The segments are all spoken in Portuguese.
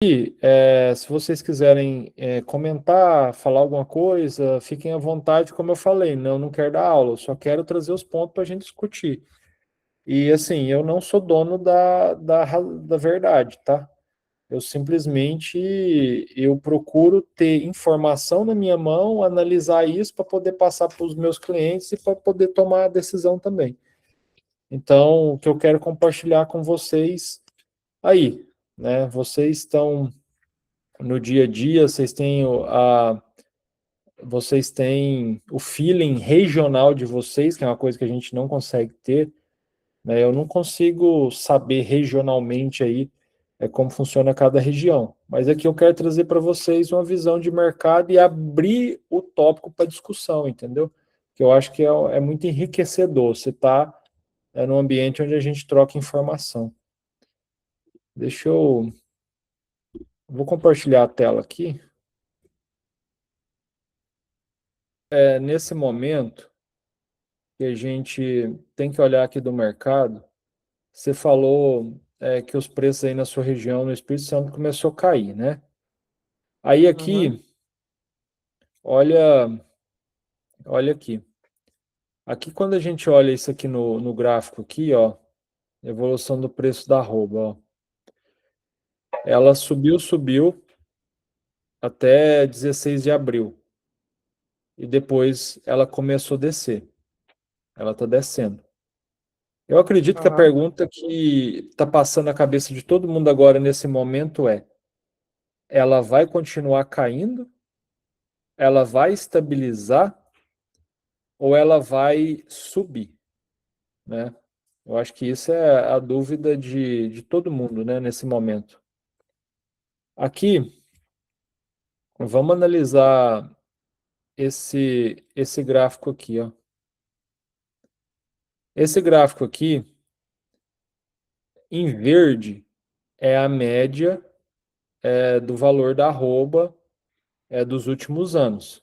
E se vocês quiserem comentar, falar alguma coisa, fiquem à vontade, como eu falei, não quero dar aula, eu só quero trazer os pontos para a gente discutir. E assim, eu não sou dono da verdade, tá? Eu simplesmente eu procuro ter informação na minha mão, analisar isso para poder passar para os meus clientes e para poder tomar a decisão também. Então, o que eu quero compartilhar com vocês aí, né? Vocês estão no dia a dia, vocês têm o feeling regional de vocês, que é uma coisa que a gente não consegue ter, né? Eu não consigo saber regionalmente aí como funciona cada região, mas aqui eu quero trazer para vocês uma visão de mercado e abrir o tópico para discussão, entendeu? Que eu acho que é muito enriquecedor. Você está num ambiente onde a gente troca informação. Deixa eu... Vou compartilhar a tela aqui. Nesse momento que a gente tem que olhar aqui do mercado, você falou que os preços aí na sua região, no Espírito Santo, começou a cair, né? Aí Uhum. aqui, olha, olha aqui. Aqui quando a gente olha isso aqui no gráfico aqui, ó, evolução do preço da arroba, ó. Ela subiu até 16 de abril. E depois ela começou a descer. Ela está descendo. Eu acredito que a Aham. pergunta que está passando na cabeça de todo mundo agora nesse momento ela vai continuar caindo? Ela vai estabilizar? Ou ela vai subir, né? Eu acho que isso é a dúvida de todo mundo, né, nesse momento. Aqui, vamos analisar esse gráfico aqui, ó. Esse gráfico aqui, em verde, é a média do valor da arroba dos últimos anos.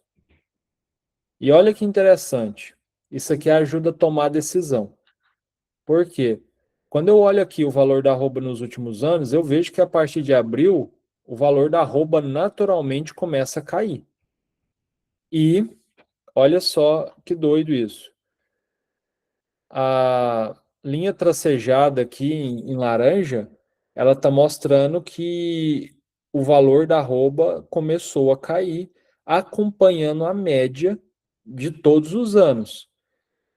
E olha que interessante, isso aqui ajuda a tomar decisão. Por quê? Quando eu olho aqui o valor da arroba nos últimos anos, eu vejo que a partir de abril, o valor da arroba naturalmente começa a cair. E olha só que doido isso. A linha tracejada aqui em laranja, ela está mostrando que o valor da arroba começou a cair, acompanhando a média de todos os anos.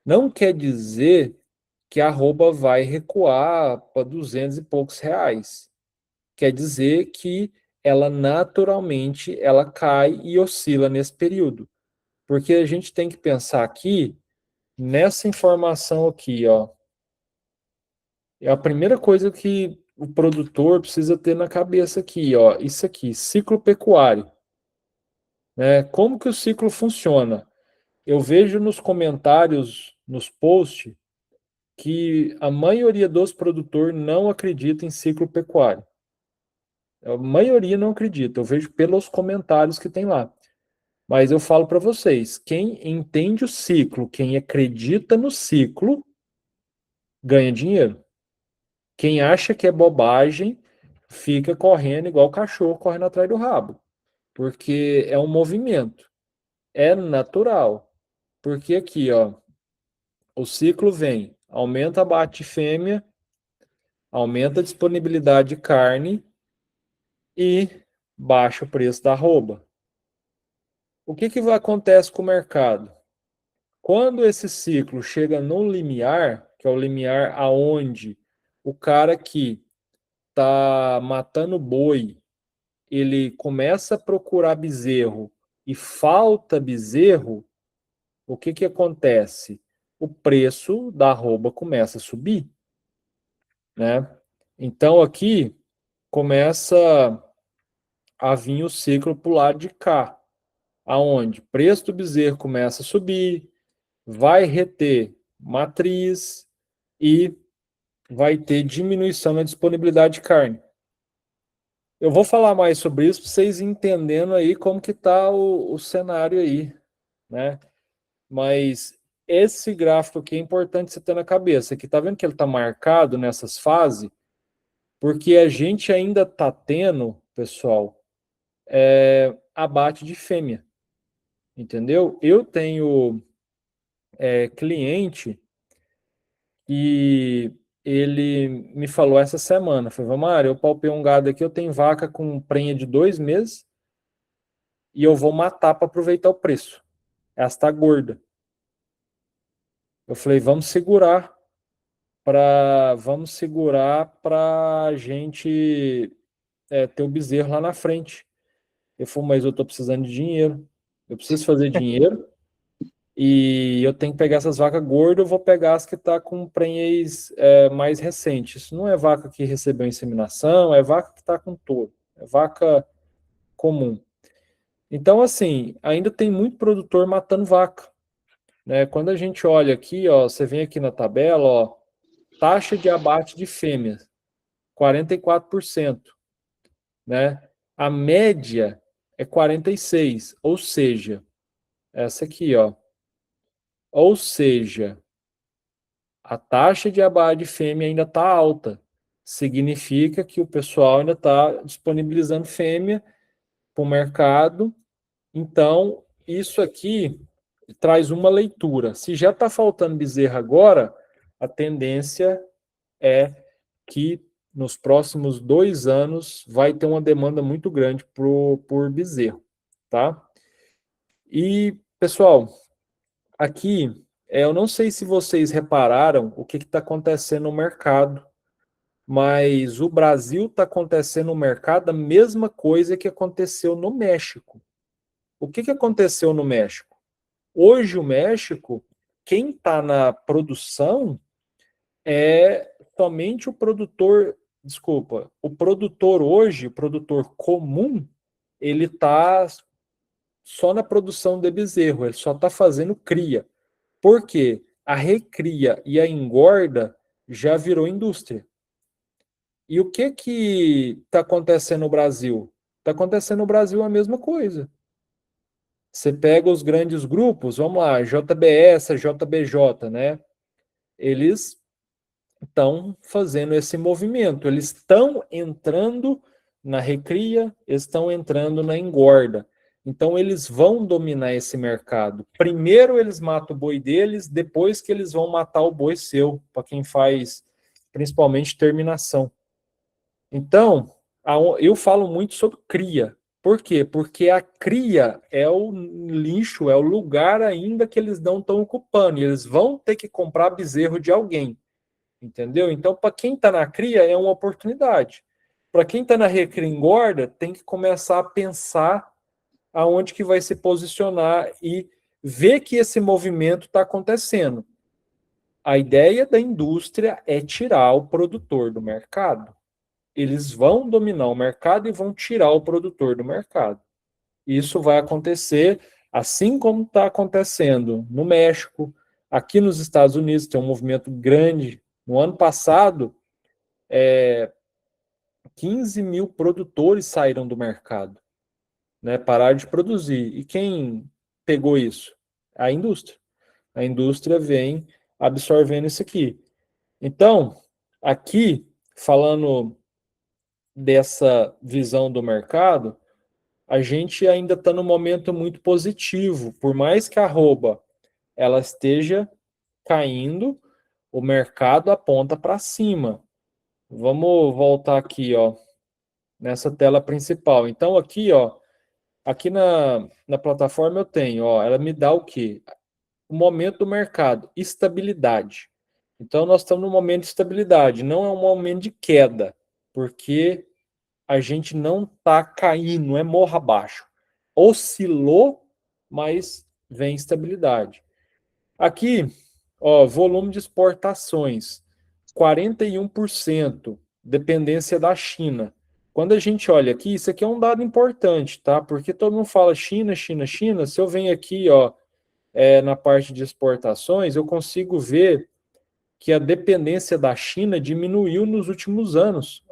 Não quer dizer que a arroba vai recuar para 200 e poucos reais. Quer dizer que ela naturalmente ela cai e oscila nesse período. Porque a gente tem que pensar aqui nessa informação aqui, ó. É a primeira coisa que o produtor precisa ter na cabeça aqui, ó. Isso aqui, ciclo pecuário, né? Como que o ciclo funciona? Eu vejo nos comentários, nos posts, que a maioria dos produtores não acredita em ciclo pecuário. A maioria não acredita, eu vejo pelos comentários que tem lá. Mas eu falo para vocês, quem entende o ciclo, quem acredita no ciclo, ganha dinheiro. Quem acha que é bobagem, fica correndo igual o cachorro correndo atrás do rabo. Porque é um movimento, é natural. Porque aqui, ó, o ciclo vem, aumenta a bate fêmea, aumenta a disponibilidade de carne e baixa o preço da arroba. O que acontece com o mercado? Quando esse ciclo chega no limiar, que é o limiar aonde o cara que está matando boi, ele começa a procurar bezerro e falta bezerro, o que acontece? O preço da arroba começa a subir, né? Então aqui começa a vir o ciclo para o lado de cá, aonde o preço do bezerro começa a subir, vai reter matriz e vai ter diminuição na disponibilidade de carne. Eu vou falar mais sobre isso para vocês entendendo aí como que está o cenário aí, né? Mas esse gráfico aqui é importante você ter na cabeça, que tá vendo que ele está marcado nessas fases, porque a gente ainda está tendo, pessoal, é abate de fêmea, entendeu? Eu tenho cliente e ele me falou essa semana, falou, Mário, eu palpei um gado aqui, eu tenho vaca com prenha de 2 meses e eu vou matar para aproveitar o preço. Ela está gorda. Eu falei, vamos segurar para a gente ter o bezerro lá na frente. Eu falei, mas eu estou precisando de dinheiro. Eu preciso fazer dinheiro e eu tenho que pegar essas vacas gordas, eu vou pegar as que estão com prenhez mais recentes. Isso não é vaca que recebeu inseminação, é vaca que está com touro. É vaca comum. Então, assim, ainda tem muito produtor matando vaca, né? Quando a gente olha aqui, ó, você vem aqui na tabela, ó, taxa de abate de fêmeas, 44%, né? A média é 46, ou seja, essa aqui, ó. Ou seja, a taxa de abate de fêmea ainda está alta. Significa que o pessoal ainda está disponibilizando fêmea para o mercado. Então, isso aqui traz uma leitura. Se já está faltando bezerra agora, a tendência é que nos próximos 2 anos vai ter uma demanda muito grande por bezerro, tá? E, pessoal, aqui, eu não sei se vocês repararam o que está acontecendo no mercado, mas o Brasil está acontecendo no mercado a mesma coisa que aconteceu no México. O que aconteceu no México? Hoje o México, quem está na produção é somente o produtor, desculpa, o produtor hoje, o produtor comum, ele está só na produção de bezerro, ele só está fazendo cria. Por quê? A recria e a engorda já virou indústria. E o que está acontecendo no Brasil? Está acontecendo no Brasil a mesma coisa. Você pega os grandes grupos, vamos lá, JBS, JBJ, né? Eles estão fazendo esse movimento, eles estão entrando na recria, estão entrando na engorda. Então, eles vão dominar esse mercado. Primeiro, eles matam o boi deles, depois que eles vão matar o boi seu, para quem faz principalmente terminação. Então, eu falo muito sobre cria. Por quê? Porque a cria é o lixo, é o lugar ainda que eles não estão ocupando. E eles vão ter que comprar bezerro de alguém. Entendeu? Então, para quem está na cria, é uma oportunidade. Para quem está na recria engorda, tem que começar a pensar aonde que vai se posicionar e ver que esse movimento está acontecendo. A ideia da indústria é tirar o produtor do mercado. Eles vão dominar o mercado e vão tirar o produtor do mercado. Isso vai acontecer assim como está acontecendo no México, aqui nos Estados Unidos tem um movimento grande. No ano passado, 15 mil produtores saíram do mercado, né? Pararam de produzir. E quem pegou isso? A indústria. A indústria vem absorvendo isso aqui. Então, aqui, falando dessa visão do mercado, a gente ainda está num momento muito positivo. Por mais que a arroba ela esteja caindo, o mercado aponta para cima. Vamos voltar aqui, ó, nessa tela principal. Então, aqui, ó, aqui na plataforma eu tenho, ó, ela me dá o quê? O momento do mercado, estabilidade. Então, nós estamos num momento de estabilidade, não é um momento de queda, porque a gente não está caindo, não é morra abaixo. Oscilou, mas vem estabilidade. Aqui, ó, volume de exportações, 41%, dependência da China. Quando a gente olha aqui, isso aqui é um dado importante, tá? Porque todo mundo fala China, China, China. Se eu venho aqui, ó, na parte de exportações, eu consigo ver que a dependência da China diminuiu nos últimos anos.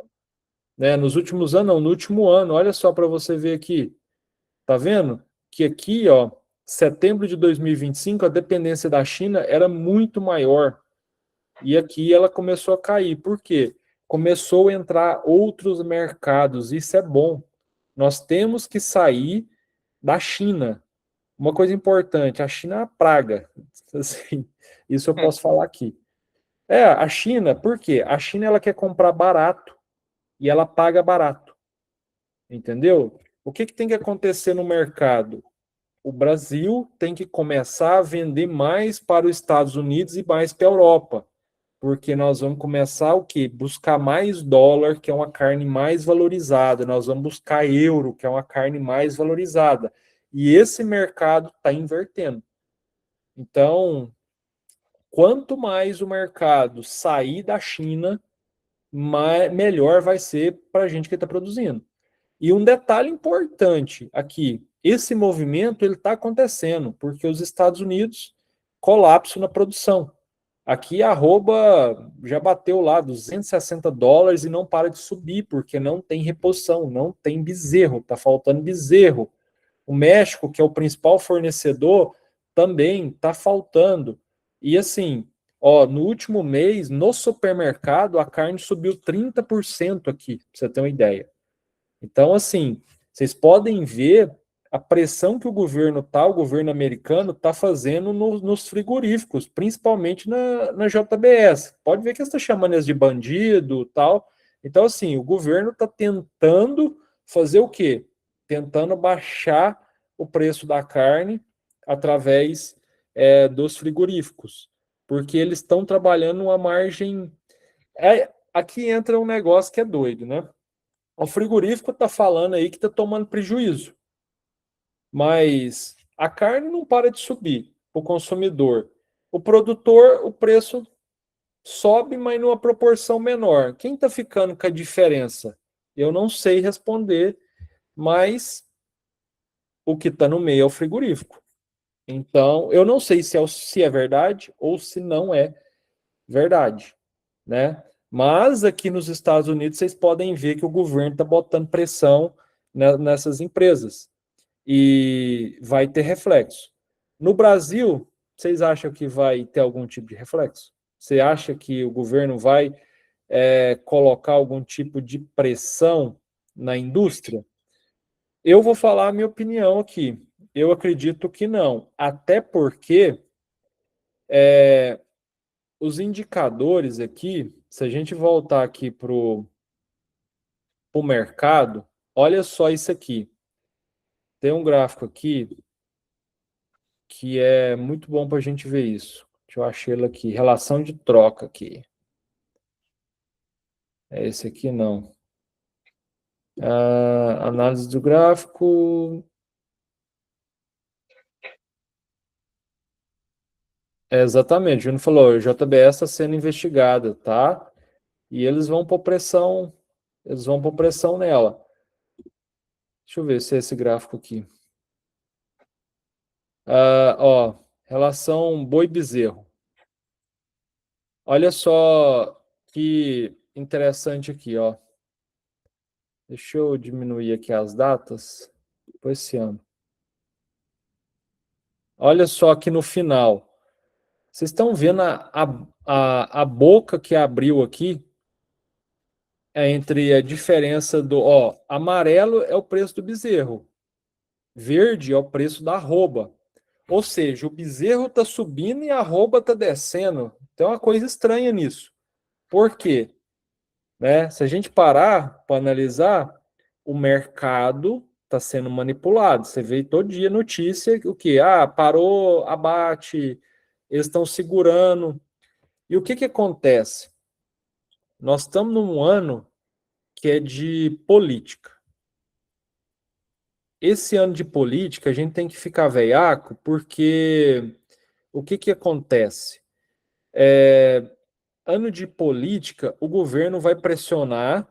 Né? Nos últimos anos, não, no último ano. Olha só para você ver aqui. Tá vendo? Que aqui, ó, setembro de 2025, a dependência da China era muito maior. E aqui ela começou a cair. Por quê? Começou a entrar outros mercados. Isso é bom. Nós temos que sair da China. Uma coisa importante, a China é uma praga. Assim, isso eu posso falar aqui. A China, por quê? A China ela quer comprar barato e ela paga barato. Entendeu? O que tem que acontecer no mercado? O Brasil tem que começar a vender mais para os Estados Unidos e mais para a Europa, porque nós vamos começar o quê? Buscar mais dólar, que é uma carne mais valorizada, nós vamos buscar euro, que é uma carne mais valorizada. E esse mercado está invertendo. Então, quanto mais o mercado sair da China, melhor vai ser para a gente que está produzindo. E um detalhe importante aqui, esse movimento ele está acontecendo porque os Estados Unidos colapso na produção. Aqui a arroba já bateu lá US$ 260 e não para de subir porque não tem reposição, não tem bezerro, está faltando bezerro. O México, que é o principal fornecedor, também está faltando. E assim, ó, no último mês, no supermercado, a carne subiu 30% aqui, para você ter uma ideia. Então, assim, vocês podem ver a pressão que o governo americano está fazendo nos frigoríficos, principalmente na JBS. Pode ver que eles estão chamando eles de bandido e tal. Então, assim, o governo está tentando fazer o quê? Tentando baixar o preço da carne através dos frigoríficos, porque eles estão trabalhando uma margem. Aqui entra um negócio que é doido, né? O frigorífico está falando aí que está tomando prejuízo, mas a carne não para de subir para o consumidor. O produtor, o preço sobe, mas numa proporção menor. Quem está ficando com a diferença? Eu não sei responder, mas o que está no meio é o frigorífico. Então, eu não sei se é verdade ou se não é verdade, né? Mas aqui nos Estados Unidos vocês podem ver que o governo está botando pressão nessas empresas e vai ter reflexo. No Brasil, vocês acham que vai ter algum tipo de reflexo? Você acha que o governo vai colocar algum tipo de pressão na indústria? Eu vou falar a minha opinião aqui. Eu acredito que não, até porque os indicadores aqui, se a gente voltar aqui para o mercado, olha só isso aqui. Tem um gráfico aqui que é muito bom para a gente ver isso. Deixa eu achar ele aqui. Relação de troca aqui. É esse aqui não. Análise do gráfico. Exatamente, o Júnior falou, o JBS está sendo investigada, tá? E eles vão pôr pressão nela. Deixa eu ver se é esse gráfico aqui. Ó, relação boi-bezerro. Olha só que interessante aqui, ó. Deixa eu diminuir aqui as datas por esse ano. Olha só aqui no final. Vocês estão vendo a boca que abriu aqui? Entre a diferença do... Ó, amarelo é o preço do bezerro. Verde é o preço da arroba. Ou seja, o bezerro está subindo e a arroba está descendo. Tem uma coisa estranha nisso. Por quê? Né? Se a gente parar para analisar, o mercado está sendo manipulado. Você vê todo dia notícia o que? Parou, abate, eles estão segurando. E o que acontece? Nós estamos num ano que é de política. Esse ano de política a gente tem que ficar veiaco, porque o que acontece? Ano de política, o governo vai pressionar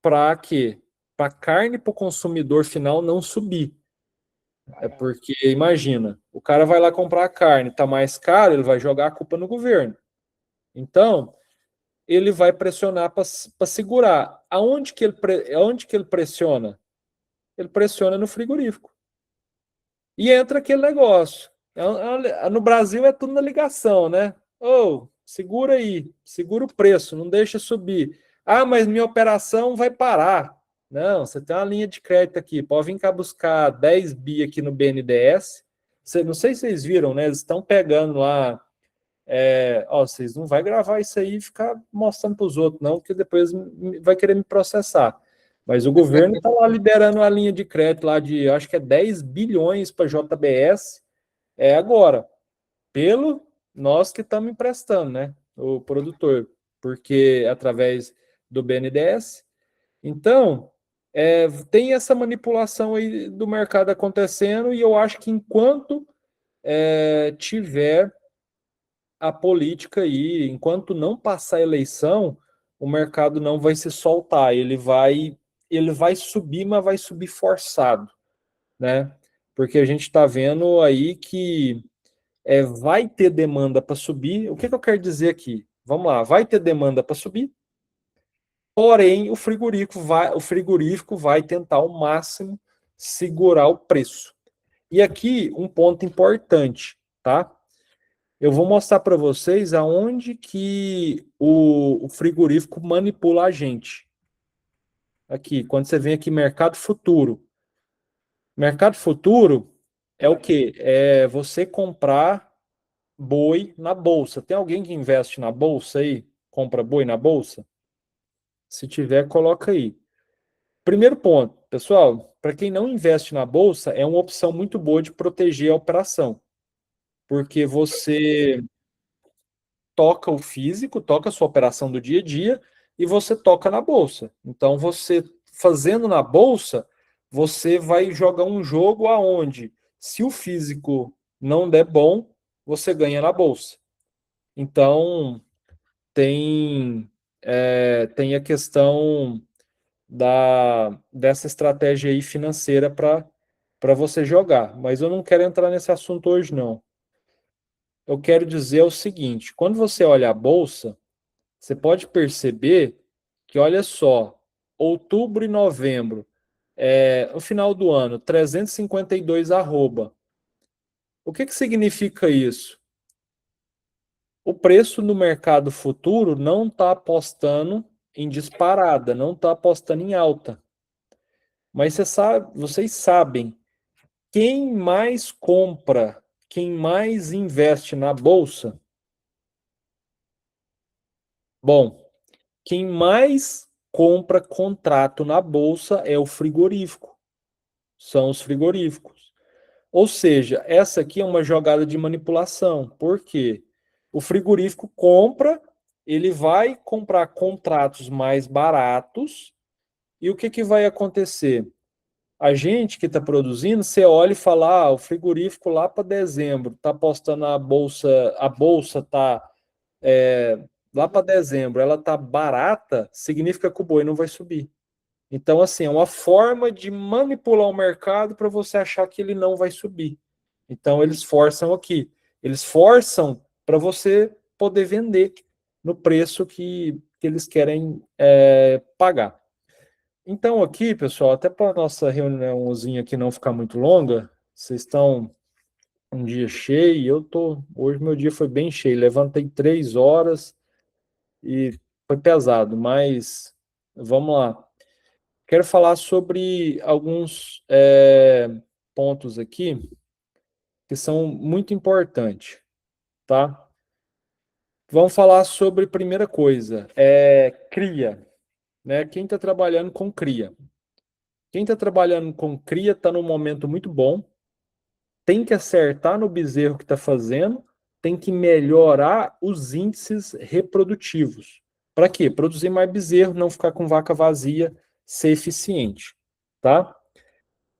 para quê? Para a carne para o consumidor final não subir. É porque, imagina, o cara vai lá comprar a carne, está mais caro, ele vai jogar a culpa no governo. Então, ele vai pressionar para segurar. Aonde que ele pressiona? Ele pressiona no frigorífico. E entra aquele negócio. No Brasil é tudo na ligação, né? Segura aí, segura o preço, não deixa subir. Mas minha operação vai parar. Não, você tem uma linha de crédito aqui, pode vir cá buscar 10 bi aqui no BNDES. Não sei se vocês viram, né? Eles estão pegando lá. Ó, vocês não vai gravar isso aí e ficar mostrando para os outros, não, porque depois vai querer me processar. Mas o governo está lá liberando a linha de crédito lá de, acho que é 10 bilhões para JBS, agora, pelo nós que estamos emprestando, né? O produtor, porque através do BNDES. Então, tem essa manipulação aí do mercado acontecendo, e eu acho que enquanto tiver a política aí, enquanto não passar a eleição, o mercado não vai se soltar, ele vai subir, mas vai subir forçado, né? Porque a gente está vendo aí que vai ter demanda para subir. O que eu quero dizer aqui? Vamos lá, vai ter demanda para subir, porém o frigorífico vai tentar ao máximo segurar o preço. E aqui um ponto importante, tá? Eu vou mostrar para vocês aonde que o frigorífico manipula a gente. Aqui, quando você vem aqui mercado futuro. Mercado futuro é o quê? É você comprar boi na bolsa. Tem alguém que investe na bolsa aí? Compra boi na bolsa? Se tiver, coloca aí. Primeiro ponto, pessoal, para quem não investe na bolsa, é uma opção muito boa de proteger a operação, porque você toca o físico, toca a sua operação do dia a dia e você toca na bolsa. Então, você fazendo na bolsa, você vai jogar um jogo aonde, se o físico não der bom, você ganha na bolsa. Então, tem a questão dessa estratégia aí financeira para você jogar. Mas eu não quero entrar nesse assunto hoje, não. Eu quero dizer o seguinte: quando você olha a bolsa, você pode perceber que, olha só, outubro e novembro, no final do ano, 352 arroba. O que significa isso? O preço no mercado futuro não está apostando em disparada, não está apostando em alta. Mas vocês sabem, quem mais compra, quem mais investe na bolsa? Bom, quem mais compra contrato na bolsa é o frigorífico. São os frigoríficos. Ou seja, essa aqui é uma jogada de manipulação. Por quê? O frigorífico compra, ele vai comprar contratos mais baratos, e o que vai acontecer? A gente que está produzindo, você olha e fala, o frigorífico lá para dezembro está apostando a bolsa está lá para dezembro, ela está barata, significa que o boi não vai subir. Então, assim, é uma forma de manipular o mercado para você achar que ele não vai subir. Então, eles forçam aqui. Eles forçam para você poder vender no preço que eles querem pagar. Então, aqui, pessoal, até para a nossa reuniãozinha aqui não ficar muito longa, vocês estão um dia cheio, hoje meu dia foi bem cheio, levantei 3 horas e foi pesado, mas vamos lá. Quero falar sobre alguns pontos aqui que são muito importantes, tá? Vamos falar sobre, primeira coisa, cria, né? Quem está trabalhando com cria? Quem está trabalhando com cria está num momento muito bom, tem que acertar no bezerro que está fazendo, tem que melhorar os índices reprodutivos. Para quê? Produzir mais bezerro, não ficar com vaca vazia, ser eficiente, tá?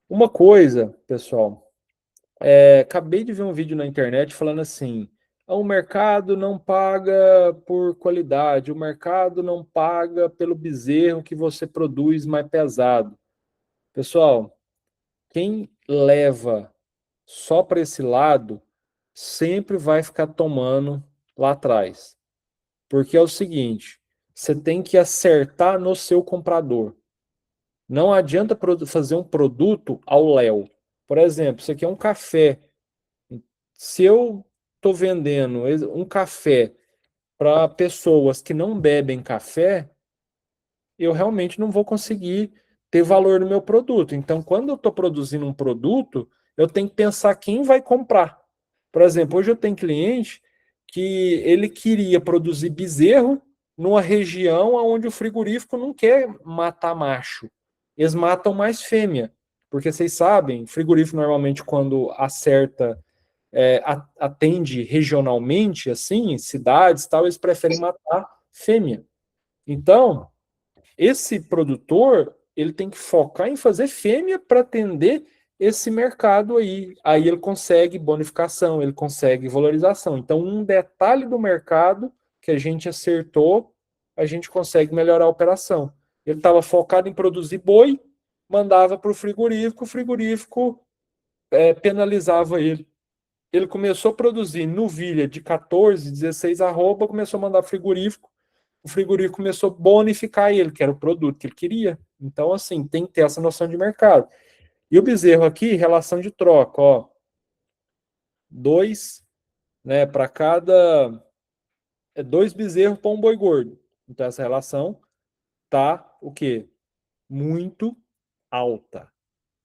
Uma coisa, pessoal, acabei de ver um vídeo na internet falando assim: o mercado não paga por qualidade, o mercado não paga pelo bezerro que você produz mais pesado. Pessoal, quem leva só para esse lado sempre vai ficar tomando lá atrás. Porque é o seguinte, você tem que acertar no seu comprador. Não adianta fazer um produto ao léu. Por exemplo, isso aqui é um café. Se eu estou vendendo um café para pessoas que não bebem café, eu realmente não vou conseguir ter valor no meu produto. Então, quando eu estou produzindo um produto, eu tenho que pensar quem vai comprar. Por exemplo, hoje eu tenho cliente que ele queria produzir bezerro numa região onde o frigorífico não quer matar macho. Eles matam mais fêmea. Porque vocês sabem, frigorífico normalmente quando acerta, atende regionalmente, assim, cidades tal, eles preferem matar fêmea. Então, esse produtor ele tem que focar em fazer fêmea para atender esse mercado aí. Aí ele consegue bonificação, ele consegue valorização. Então, um detalhe do mercado que a gente acertou, a gente consegue melhorar a operação. Ele estava focado em produzir boi, mandava para o frigorífico penalizava ele. Ele começou a produzir novilha de 14, 16 arroba, começou a mandar frigorífico, o frigorífico começou a bonificar ele, que era o produto que ele queria. Então, assim, tem que ter essa noção de mercado. E o bezerro aqui, relação de troca, ó, 2, né, para cada, 2 bezerros para um boi gordo. Então, essa relação tá, o quê? Muito alta,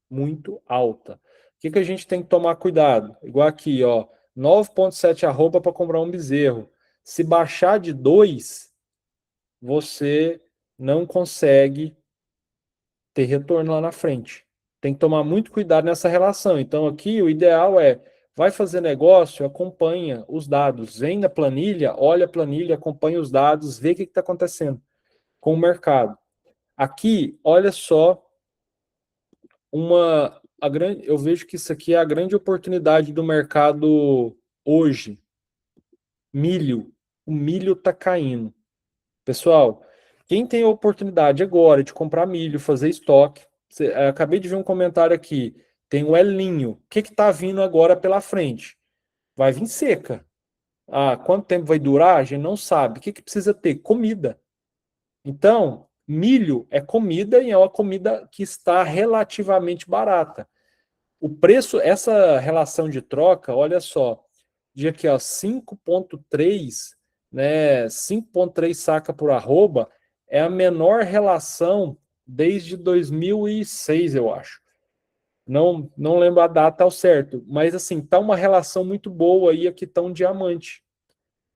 muito alta. O que que a gente tem que tomar cuidado? Igual aqui, ó, 9,7 arroba para comprar um bezerro. Se baixar de 2, você não consegue ter retorno lá na frente. Tem que tomar muito cuidado nessa relação. Então, aqui o ideal é, vai fazer negócio, acompanha os dados, vem na planilha, olha a planilha, acompanha os dados, vê o que está acontecendo com o mercado. Aqui, olha só, eu vejo que isso aqui é a grande oportunidade do mercado hoje. Milho. O milho está caindo. Pessoal, quem tem a oportunidade agora de comprar milho, fazer estoque, acabei de ver um comentário aqui, tem o El Ninho. O que está vindo agora pela frente? Vai vir seca. Ah, quanto tempo vai durar? A gente não sabe. O que precisa ter? Comida. Então, milho é comida e é uma comida que está relativamente barata. O preço, essa relação de troca, olha só, de aqui, ó, 5,3, né, 5,3 saca por arroba, é a menor relação desde 2006, eu acho. Não lembro a data ao certo, mas assim, tá uma relação muito boa aí, aqui tá um diamante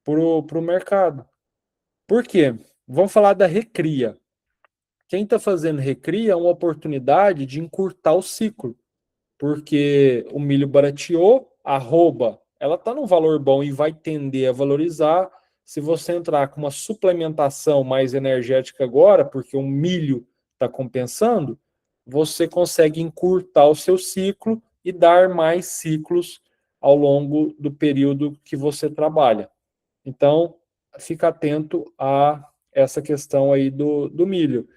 pro mercado. Por quê? Vamos falar da recria. Quem está fazendo recria é uma oportunidade de encurtar o ciclo, porque o milho barateou, a arroba, ela está num valor bom e vai tender a valorizar. Se você entrar com uma suplementação mais energética agora, porque o milho está compensando, você consegue encurtar o seu ciclo e dar mais ciclos ao longo do período que você trabalha. Então, fica atento a essa questão aí do milho.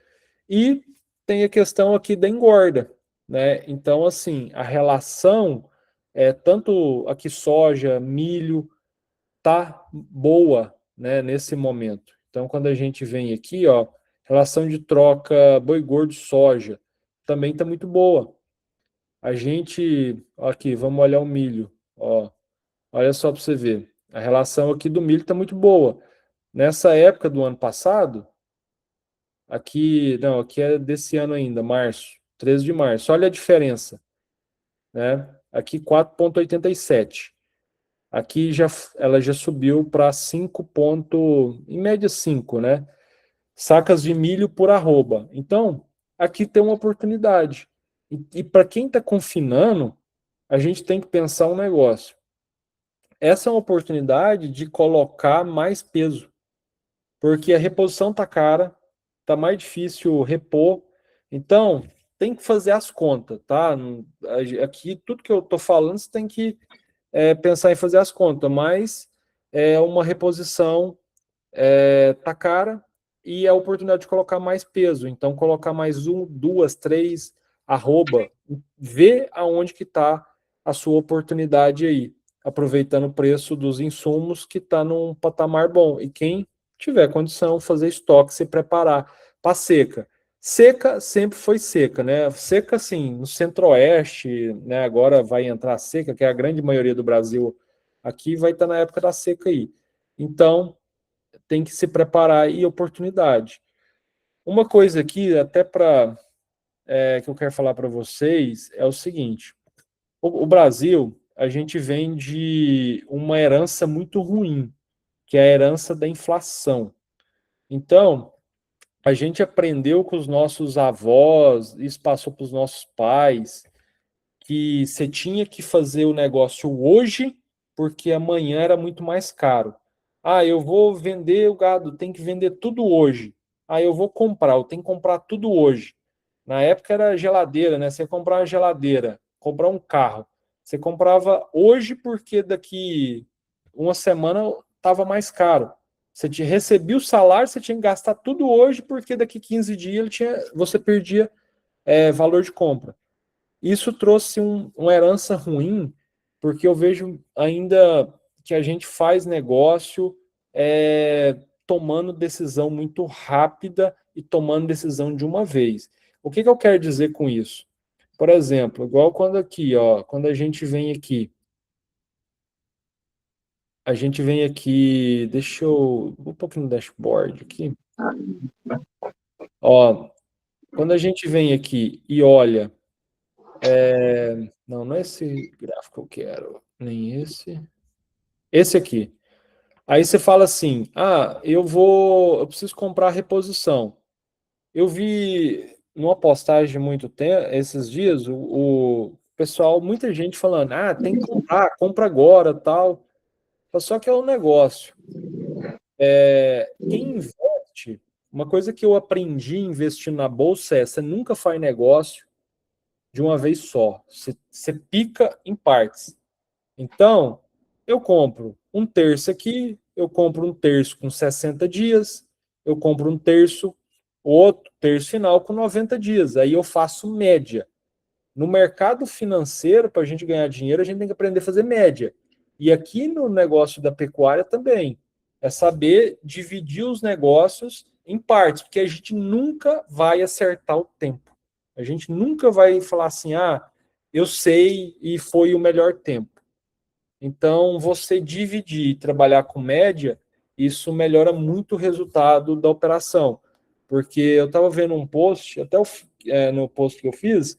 E tem a questão aqui da engorda, né? Então, assim, a relação tanto aqui soja, milho, tá boa, né, nesse momento. Então, quando a gente vem aqui, ó, relação de troca boi gordo soja, também tá muito boa. A gente, ó, aqui, vamos olhar o milho, ó. Olha só para você ver. A relação aqui do milho tá muito boa. Nessa época do ano passado, aqui, não, aqui é desse ano ainda, março, 13 de março. Olha a diferença, né? Aqui 4,87. Aqui ela já subiu para 5 em média 5, né? Sacas de milho por arroba. Então, aqui tem uma oportunidade. E para quem está confinando, a gente tem que pensar um negócio. Essa é uma oportunidade de colocar mais peso, porque a reposição tá cara, tá mais difícil repor. Então, tem que fazer as contas, tá? Aqui, tudo que eu tô falando, você tem que pensar em fazer as contas, mas é uma reposição tá cara e é a oportunidade de colocar mais peso. Então, colocar mais um, duas, três, arroba, ver aonde que está a sua oportunidade aí, aproveitando o preço dos insumos que está num patamar bom. E quem tiver condição, fazer estoque, se preparar para seca. Seca sempre foi seca, né? Seca, assim, no centro-oeste, né? Agora vai entrar a seca, que é a grande maioria do Brasil aqui, vai estar na época da seca aí. Então, tem que se preparar e oportunidade. Uma coisa aqui, até para que eu quero falar para vocês é o seguinte: o Brasil, a gente vem de uma herança muito ruim, que é a herança da inflação. Então, a gente aprendeu com os nossos avós, isso passou para os nossos pais, que você tinha que fazer o negócio hoje, porque amanhã era muito mais caro. Ah, eu vou vender o gado, tem que vender tudo hoje. Ah, eu vou comprar, eu tenho que comprar tudo hoje. Na época era geladeira, né? Você comprar uma geladeira, comprar um carro. Você comprava hoje porque daqui uma semana estava mais caro. Você recebia o salário, você tinha que gastar tudo hoje porque daqui 15 dias você perdia valor de compra. Isso trouxe uma herança ruim, porque eu vejo ainda que a gente faz negócio tomando decisão muito rápida e tomando decisão de uma vez. O que eu quero dizer com isso? Por exemplo, igual quando aqui, ó, quando a gente vem aqui, deixa eu um pouquinho no dashboard aqui. Ó, quando a gente vem aqui e olha, não é esse gráfico que eu quero, nem esse. Esse aqui. Aí você fala assim: ah, eu preciso comprar reposição. Eu vi numa postagem muito tempo, esses dias, o pessoal, muita gente falando: ah, tem que comprar, compra agora, tal. Só que é um negócio. Quem investe, uma coisa que eu aprendi investindo na bolsa é: você nunca faz negócio de uma vez só. Você pica em partes. Então, eu compro um terço aqui, eu compro um terço com 60 dias, eu compro um terço, outro terço final com 90 dias. Aí eu faço média. No mercado financeiro, para a gente ganhar dinheiro, a gente tem que aprender a fazer média. E aqui no negócio da pecuária também. É saber dividir os negócios em partes, porque a gente nunca vai acertar o tempo. A gente nunca vai falar assim, ah, eu sei e foi o melhor tempo. Então, você dividir e trabalhar com média, isso melhora muito o resultado da operação. Porque eu estava vendo um post, até no post que eu fiz,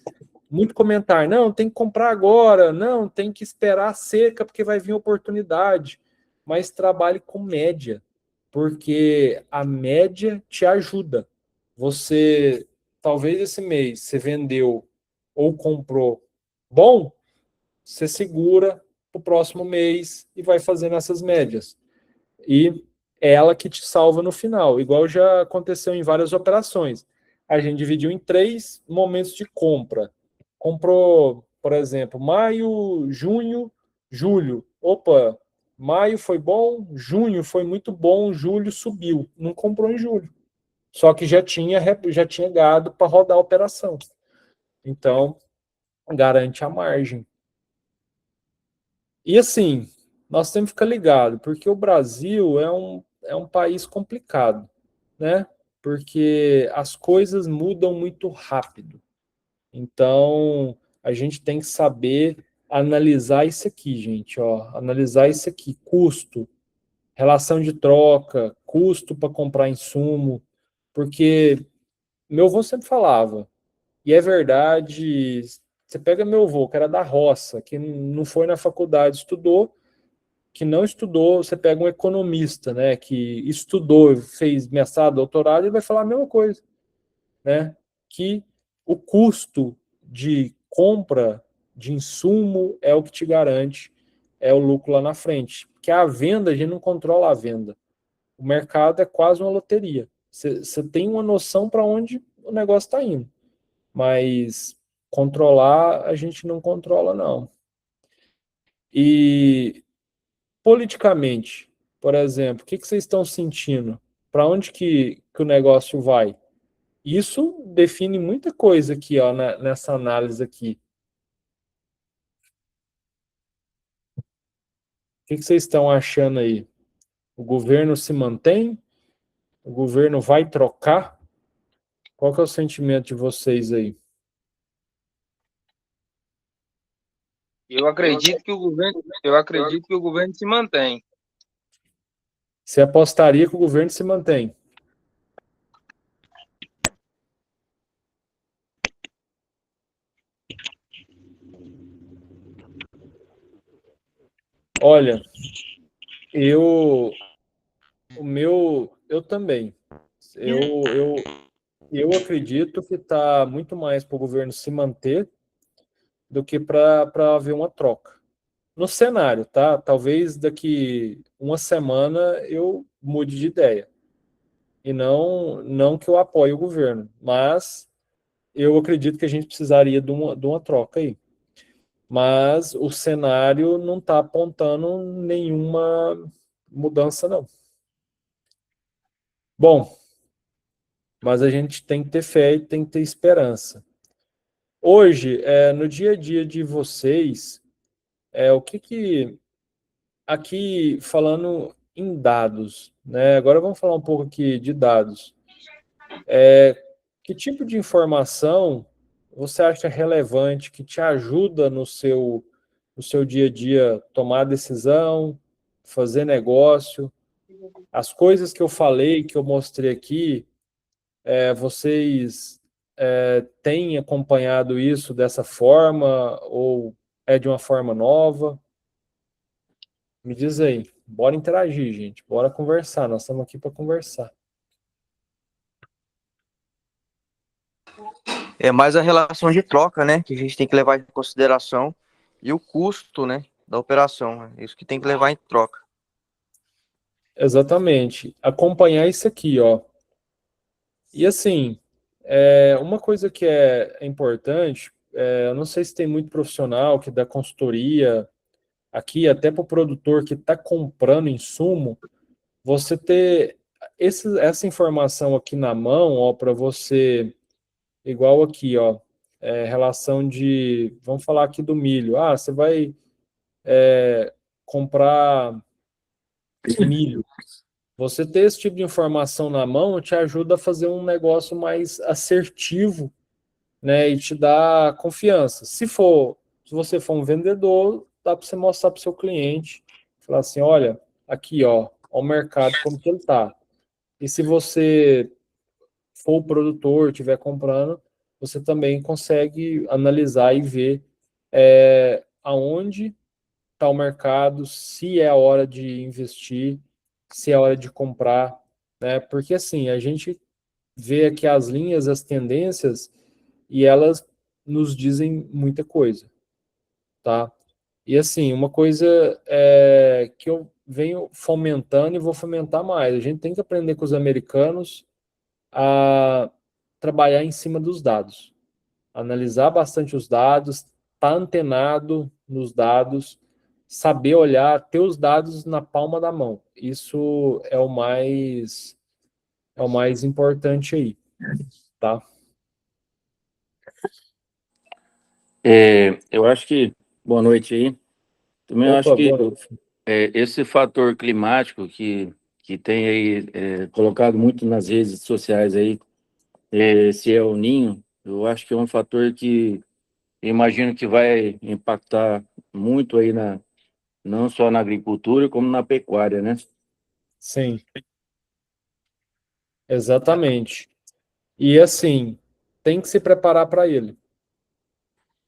muito comentário, não, tem que comprar agora, não, tem que esperar a seca porque vai vir oportunidade. Mas trabalhe com média, porque a média te ajuda. Você, talvez esse mês, você vendeu ou comprou bom, você segura para o próximo mês e vai fazendo essas médias. E é ela que te salva no final, igual já aconteceu em várias operações. A gente dividiu em 3 momentos de compra. Comprou, por exemplo, maio, junho, julho. Opa, maio foi bom, junho foi muito bom, julho subiu. Não comprou em julho. Só que já tinha gado para rodar a operação. Então, garante a margem. E assim, nós temos que ficar ligado, porque o Brasil é um país complicado, né? Porque as coisas mudam muito rápido. Então, a gente tem que saber analisar isso aqui, gente, ó, analisar isso aqui, custo, relação de troca, custo para comprar insumo, porque meu avô sempre falava, e é verdade, você pega meu avô, que era da roça, que não foi na faculdade, estudou, que não estudou, você pega um economista, né, que estudou, fez mestrado, doutorado, e vai falar a mesma coisa, né, que o custo de compra de insumo é o que te garante o lucro lá na frente, porque a venda, a gente não controla a venda. O mercado é quase uma loteria. Você tem uma noção para onde o negócio está indo, mas controlar a gente não controla, não. E politicamente, por exemplo, o que vocês estão sentindo? Para onde que o negócio vai? Isso define muita coisa aqui, ó, nessa análise aqui. O que vocês estão achando aí? O governo se mantém? O governo vai trocar? Qual que é o sentimento de vocês aí? Eu acredito que o governo se mantém. Você apostaria que o governo se mantém? Olha, eu eu também. Eu acredito que está muito mais para o governo se manter do que para haver uma troca. No cenário, tá? Talvez daqui uma semana eu mude de ideia. E não que eu apoie o governo, mas eu acredito que a gente precisaria de uma troca aí. Mas o cenário não está apontando nenhuma mudança, não. Bom, mas a gente tem que ter fé e tem que ter esperança. Hoje, no dia a dia de vocês, o que aqui falando em dados, né? Agora vamos falar um pouco aqui de dados. Que tipo de informação você acha relevante, que te ajuda no seu dia a dia tomar decisão, fazer negócio? As coisas que eu falei, que eu mostrei aqui, vocês têm acompanhado isso dessa forma ou é de uma forma nova? Me diz aí. Bora interagir, gente. Bora conversar. Nós estamos aqui para conversar. É mais a relação de troca, né? Que a gente tem que levar em consideração. E o custo, né? Da operação. É isso que tem que levar em troca. Exatamente. Acompanhar isso aqui, ó. E assim, uma coisa que é importante, eu não sei se tem muito profissional que dá consultoria aqui, até para o produtor que está comprando insumo, você ter essa informação aqui na mão, ó, para você, igual aqui, ó, relação de, vamos falar aqui do milho. Ah, você vai comprar milho. Você ter esse tipo de informação na mão te ajuda a fazer um negócio mais assertivo, né, e te dá confiança. Se você for um vendedor, dá para você mostrar para o seu cliente, falar assim, olha, aqui, ó, o mercado como que ele está. E se você for o produtor, estiver comprando, você também consegue analisar e ver aonde está o mercado, se é a hora de investir, se é a hora de comprar, né? Porque assim, a gente vê aqui as linhas, as tendências, e elas nos dizem muita coisa, tá? E assim, uma coisa que eu venho fomentando e vou fomentar mais. A gente tem que aprender com os americanos a trabalhar em cima dos dados, analisar bastante os dados, estar tá antenado nos dados, saber olhar, ter os dados na palma da mão. Isso é o mais importante aí, tá? Eu acho que, boa noite aí, também eu acho Opa, que boa noite. esse fator climático que tem aí colocado muito nas redes sociais aí, esse El Ninho, eu acho que é um fator que eu imagino que vai impactar muito aí não só na agricultura, como na pecuária, né? Sim, exatamente. E assim, tem que se preparar para ele,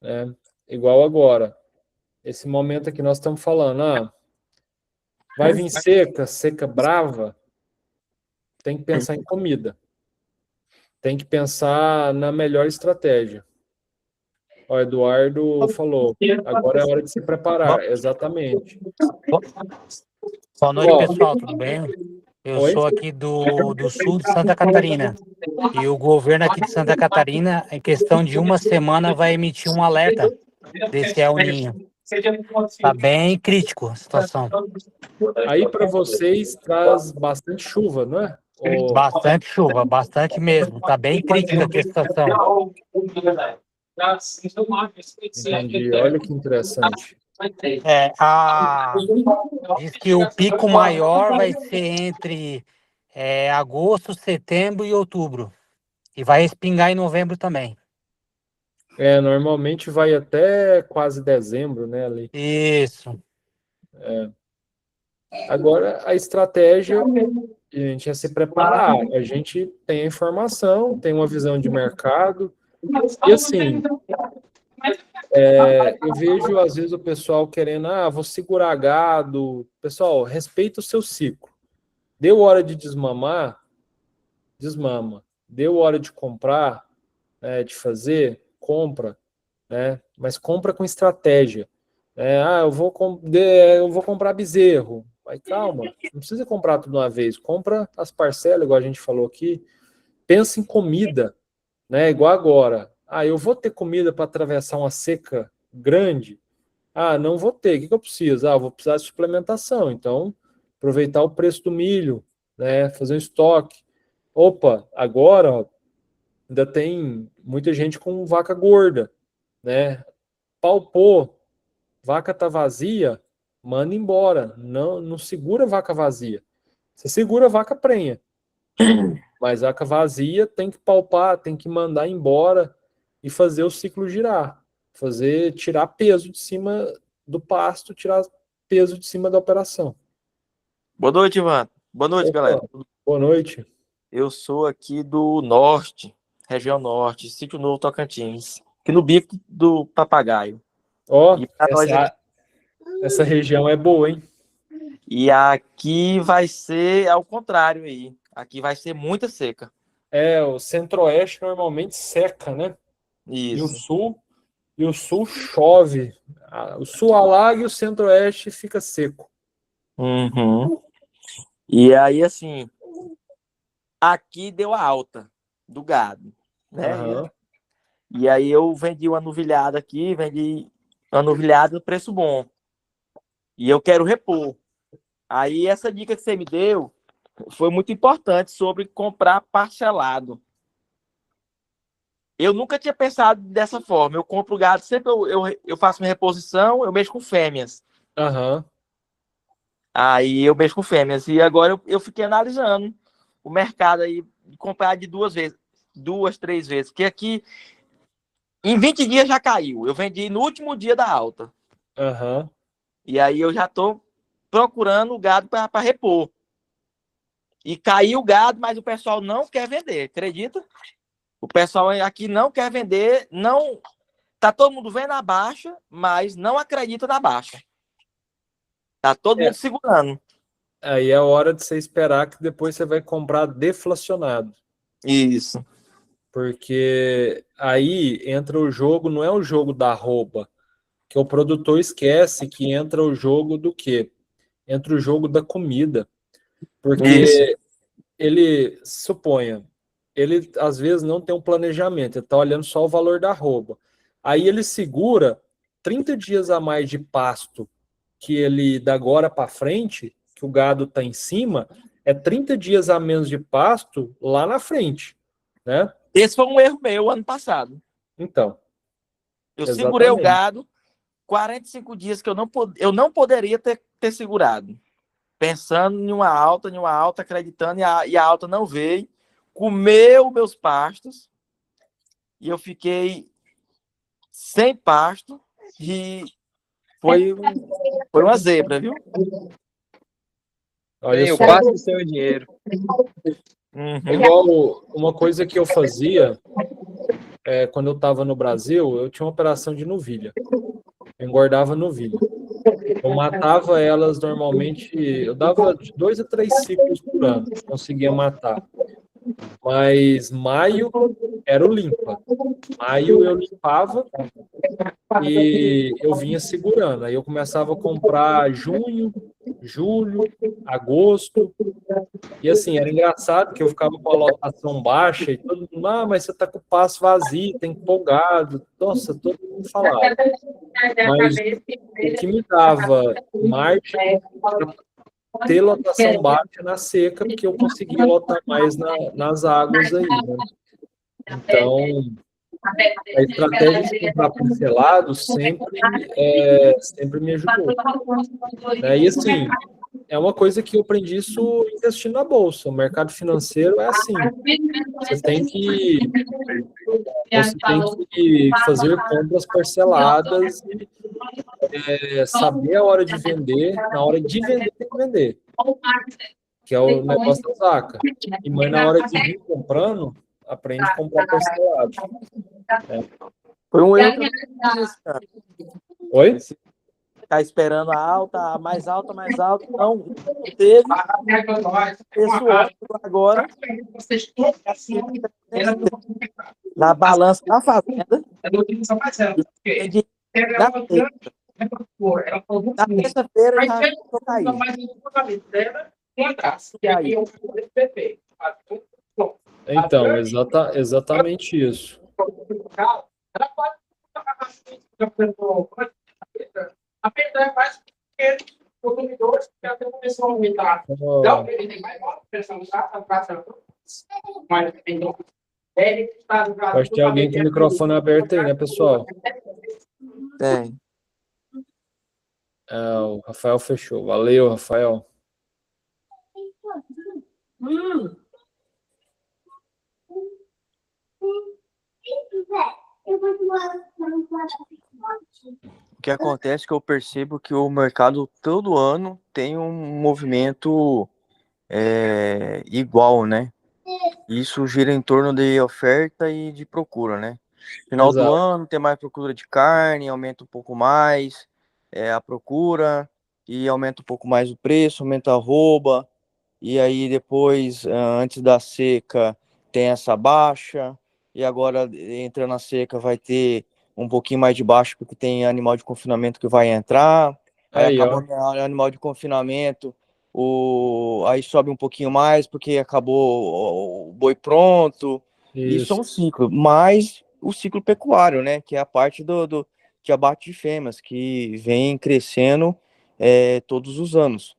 né? Igual agora, esse momento aqui nós estamos falando, vai vir seca, seca brava, tem que pensar em comida, tem que pensar na melhor estratégia. O Eduardo falou, agora é hora de se preparar, exatamente. Boa noite, Ó, pessoal, tudo bem? Eu oi? sou aqui do sul de Santa Catarina. E o governo aqui de Santa Catarina, em questão de uma semana, vai emitir um alerta desse El Ninho. Está bem crítico a situação. Aí para vocês traz bastante chuva, não é? Bastante chuva, bastante mesmo. Está bem crítica aqui a situação. Entendi, olha que interessante. Diz que o pico maior vai ser entre agosto, setembro e outubro. E vai respingar em novembro também. Normalmente vai até quase dezembro, né, ali. Isso. Agora, a estratégia, a gente é se preparar. A gente tem a informação, tem uma visão de mercado. E assim, Eu vejo, às vezes, o pessoal querendo, vou segurar gado. Pessoal, respeita o seu ciclo. Deu hora de desmamar, desmama. Deu hora de comprar, né, de fazer, compra, né? Mas compra com estratégia. Eu vou comprar bezerro. Mas calma, não precisa comprar tudo de uma vez. Compra as parcelas, igual a gente falou aqui. Pensa em comida, né? Igual agora. Eu vou ter comida para atravessar uma seca grande? Não vou ter. O que eu preciso? Eu vou precisar de suplementação. Então, aproveitar o preço do milho, né? Fazer um estoque. Opa, agora, ó, ainda tem muita gente com vaca gorda, né? Palpou, vaca tá vazia, manda embora. Não, não segura vaca vazia. Você segura vaca prenha. Mas vaca vazia tem que palpar, tem que mandar embora e fazer o ciclo girar. Tirar peso de cima do pasto, tirar peso de cima da operação. Boa noite, Ivan. Boa noite, Opa, galera. boa noite. Eu sou aqui do norte, região norte, Sítio Novo Tocantins, aqui no Bico do Papagaio. Ó, E pra nós aqui- essa região é boa, hein? E aqui vai ser ao contrário aí. Aqui vai ser muita seca. O centro-oeste normalmente seca, né? Isso. E o sul chove. O sul alaga e o centro-oeste fica seco. Uhum. E aí, assim, aqui deu a alta do gado, né? Aham. E aí eu vendi uma novilhada aqui, vendi uma novilhada no preço bom. E eu quero repor. Aí essa dica que você me deu foi muito importante sobre comprar parcelado. Eu nunca tinha pensado dessa forma. Eu compro gado, sempre eu faço minha reposição, eu mexo com fêmeas. Aham. Aí eu mexo com fêmeas. E agora eu fiquei analisando o mercado aí, de comprar de 2, 3 vezes. Porque aqui, em 20 dias já caiu. Eu vendi no último dia da alta. Aham. E aí eu já estou procurando o gado para repor. E caiu o gado, mas o pessoal não quer vender, acredita? O pessoal aqui não quer vender, não. Tá todo mundo vendo a baixa, mas não acredita na baixa. Tá todo mundo segurando. Aí é a hora de você esperar que depois você vai comprar deflacionado. Isso. Porque aí entra o jogo, não é o jogo da arroba, que o produtor esquece que entra o jogo do quê? Entra o jogo da comida. Porque Isso. ele, suponha, ele às vezes não tem um planejamento, ele está olhando só o valor da arroba. Aí ele segura 30 dias a mais de pasto que ele da agora para frente, que o gado está em cima, é 30 dias a menos de pasto lá na frente, né? Esse foi um erro meu ano passado. Então, Eu segurei o exatamente. gado 45 dias que eu não poderia ter segurado. Pensando em uma alta, acreditando, e a alta não veio. Comeu meus pastos. E eu fiquei sem pasto. E foi uma zebra, viu? Olha Bem, eu só. passo o seu dinheiro. É igual uma coisa que eu fazia quando eu estava no Brasil, eu tinha uma operação de novilha. Eu engordava novilha. Eu matava elas normalmente, eu dava de 2 a 3 ciclos por ano, conseguia matar. Mas maio era o limpa. Maio eu limpava e eu vinha segurando. Aí eu começava a comprar junho, julho, agosto. E assim, era engraçado que eu ficava com a lotação baixa e todo mundo, mas você tá com o passo vazio, tá empolgado. Nossa, todo mundo falava. Mas o que me dava margem era ter lotação baixa na seca, porque eu conseguia lotar mais nas águas aí, né? Então, a estratégia de comprar parcelado sempre me ajudou. Né? E assim, é uma coisa que eu aprendi isso investindo na bolsa. O mercado financeiro é assim. Você tem que fazer compras parceladas e saber a hora de vender. Na hora de vender, tem que vender. Que é o negócio da vaca. Mas na hora de vir comprando, aprende a comprar parcelado. Foi um erro que eu não fiz, cara. Oi? Ficar esperando a alta, mais alta, mais alta. Não teve esse óbvio agora na balança da fazenda. E de, na na terça-feira já começou a cair. E aí? Então, exatamente isso. Ó, acho que tem alguém com o microfone aberto aí, né, pessoal? Tem. O Rafael fechou. Valeu, Rafael. O que acontece é que eu percebo que o mercado todo ano tem um movimento igual, né? Isso gira em torno de oferta e de procura, né? Final do Exato. ano tem mais procura de carne, aumenta um pouco mais a procura e aumenta um pouco mais o preço, aumenta a arroba, e aí depois, antes da seca, tem essa baixa, e agora entrando na seca vai ter um pouquinho mais de baixa, porque tem animal de confinamento que vai entrar, aí Aí, acaba ó. o animal de confinamento, aí sobe um pouquinho mais, porque acabou o boi pronto. Isso é Isso. um ciclo, mas o ciclo pecuário, né, que é a parte do de abate de fêmeas, que vem crescendo todos os anos.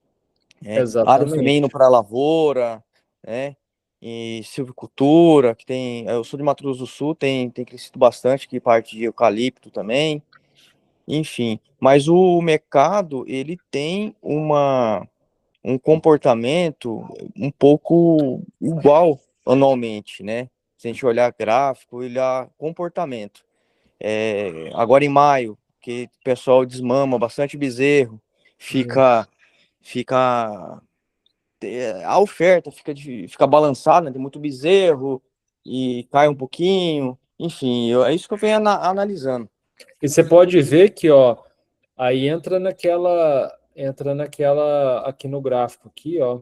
Áreas também indo Exatamente. para a lavoura, né? E silvicultura, que tem. Eu sou de Mato Grosso do Sul, tem crescido bastante, que parte de eucalipto também, enfim. Mas o mercado, ele tem um comportamento um pouco igual anualmente, né? Se a gente olhar gráfico, olhar comportamento. Agora em maio, que o pessoal desmama bastante bezerro, fica a oferta fica balançada, né? Tem muito bezerro e cai um pouquinho. Enfim, é isso que eu venho analisando. E você pode ver que, ó, aí entra naquela aqui no gráfico aqui, ó,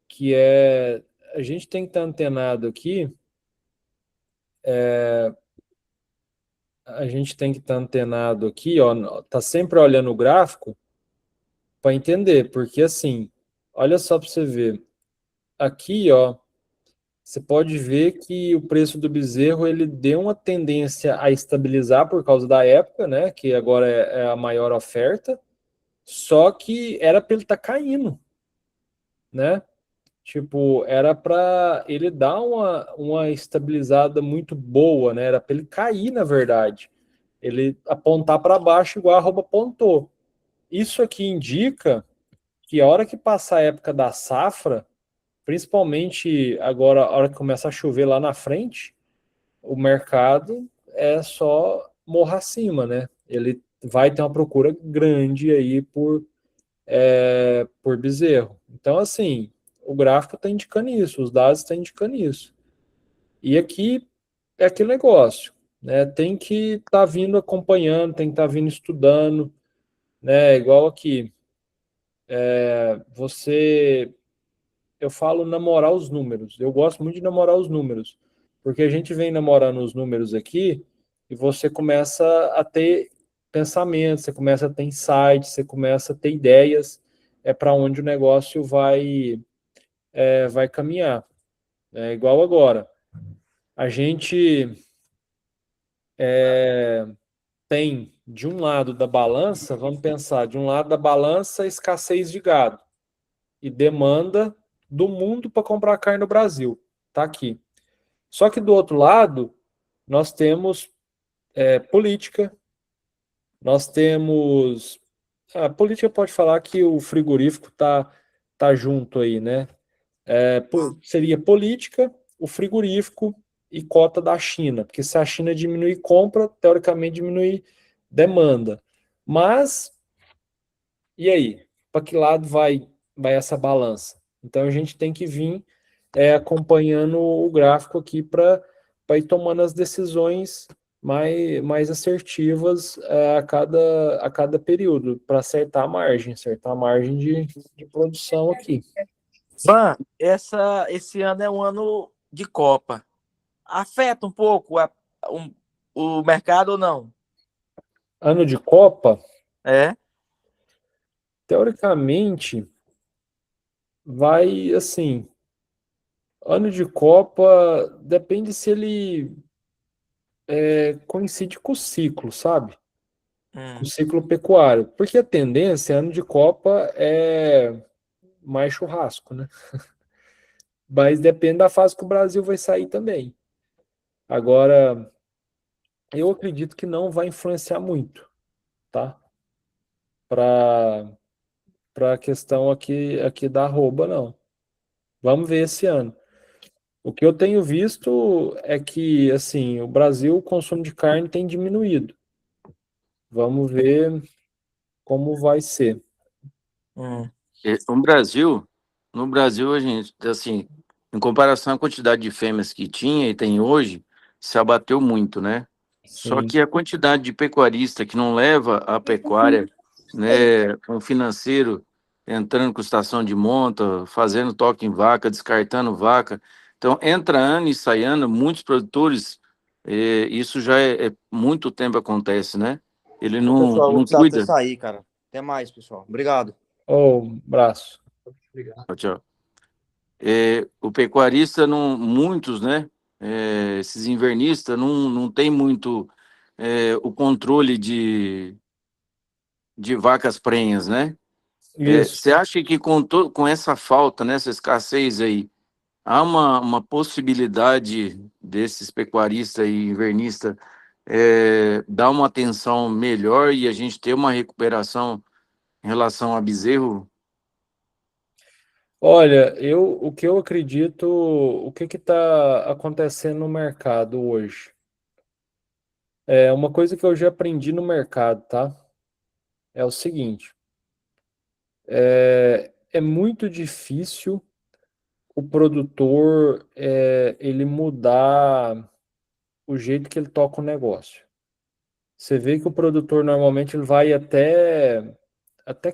que é a gente tem que estar antenado aqui, a gente tem que estar antenado aqui, ó, tá sempre olhando o gráfico para entender, porque assim, olha só para você ver, aqui, ó, você pode ver que o preço do bezerro ele deu uma tendência a estabilizar por causa da época, né, que agora é a maior oferta, só que era para ele estar caindo, né? Tipo, era para ele dar uma estabilizada muito boa, né? Era para ele cair, na verdade. Ele apontar para baixo igual a arroba apontou. Isso aqui indica que a hora que passar a época da safra, principalmente agora, a hora que começa a chover lá na frente, o mercado é só morra acima, né? Ele vai ter uma procura grande aí por bezerro. Então, assim, o gráfico está indicando isso, os dados estão indicando isso. E aqui é aquele negócio, né? Tem que estar vindo acompanhando, tem que estar vindo estudando, né? Igual aqui, você, eu falo namorar os números. Eu gosto muito de namorar os números, porque a gente vem namorando os números aqui e você começa a ter pensamentos, você começa a ter insights, você começa a ter ideias, para onde o negócio vai caminhar. É igual agora. A gente tem, de um lado da balança, vamos pensar, de um lado da balança, escassez de gado e demanda do mundo para comprar carne no Brasil. Está aqui. Só que do outro lado, nós temos política, nós temos. A política pode falar que o frigorífico tá junto aí, né? Seria política, o frigorífico e cota da China, porque se a China diminuir compra, teoricamente diminui demanda. Mas, e aí? Para que lado vai essa balança? Então a gente tem que vir acompanhando o gráfico aqui para ir tomando as decisões mais assertivas a cada período, para acertar a margem de produção aqui. Van, esse ano é um ano de Copa. Afeta um pouco o mercado ou não? Ano de Copa, É? teoricamente, vai assim. Ano de Copa depende se ele coincide com o ciclo, sabe? Com o ciclo pecuário. Porque a tendência, ano de Copa, é mais churrasco, né? Mas depende da fase que o Brasil vai sair também. Agora, eu acredito que não vai influenciar muito, tá? Para a questão aqui da arroba, não. Vamos ver esse ano. O que eu tenho visto é que, assim, o Brasil, o consumo de carne tem diminuído. Vamos ver como vai ser. No Brasil, a gente, assim, em comparação à quantidade de fêmeas que tinha e tem hoje, se abateu muito, né? Só Sim. que a quantidade de pecuarista que não leva a pecuária, né, um financeiro entrando com estação de monta, fazendo toque em vaca, descartando vaca. Então, entra ano e sai ano, muitos produtores, isso já é muito tempo acontece, né? Ele Ô, não, pessoal, eu vou não precisar até cuida. sair, cara. Até mais, pessoal. Obrigado. Braço. Tchau, tchau. O pecuarista, não, muitos, né? Esses invernistas não tem muito o controle de vacas prenhas, né? Isso. Você acha que com essa falta, né, essa escassez aí, há uma possibilidade desses pecuaristas e invernistas dar uma atenção melhor e a gente ter uma recuperação em relação a bezerro? Olha, o que eu acredito, o que está acontecendo no mercado hoje? É uma coisa que eu já aprendi no mercado, tá? É o seguinte, é muito difícil o produtor ele mudar o jeito que ele toca o negócio. Você vê que o produtor normalmente ele vai até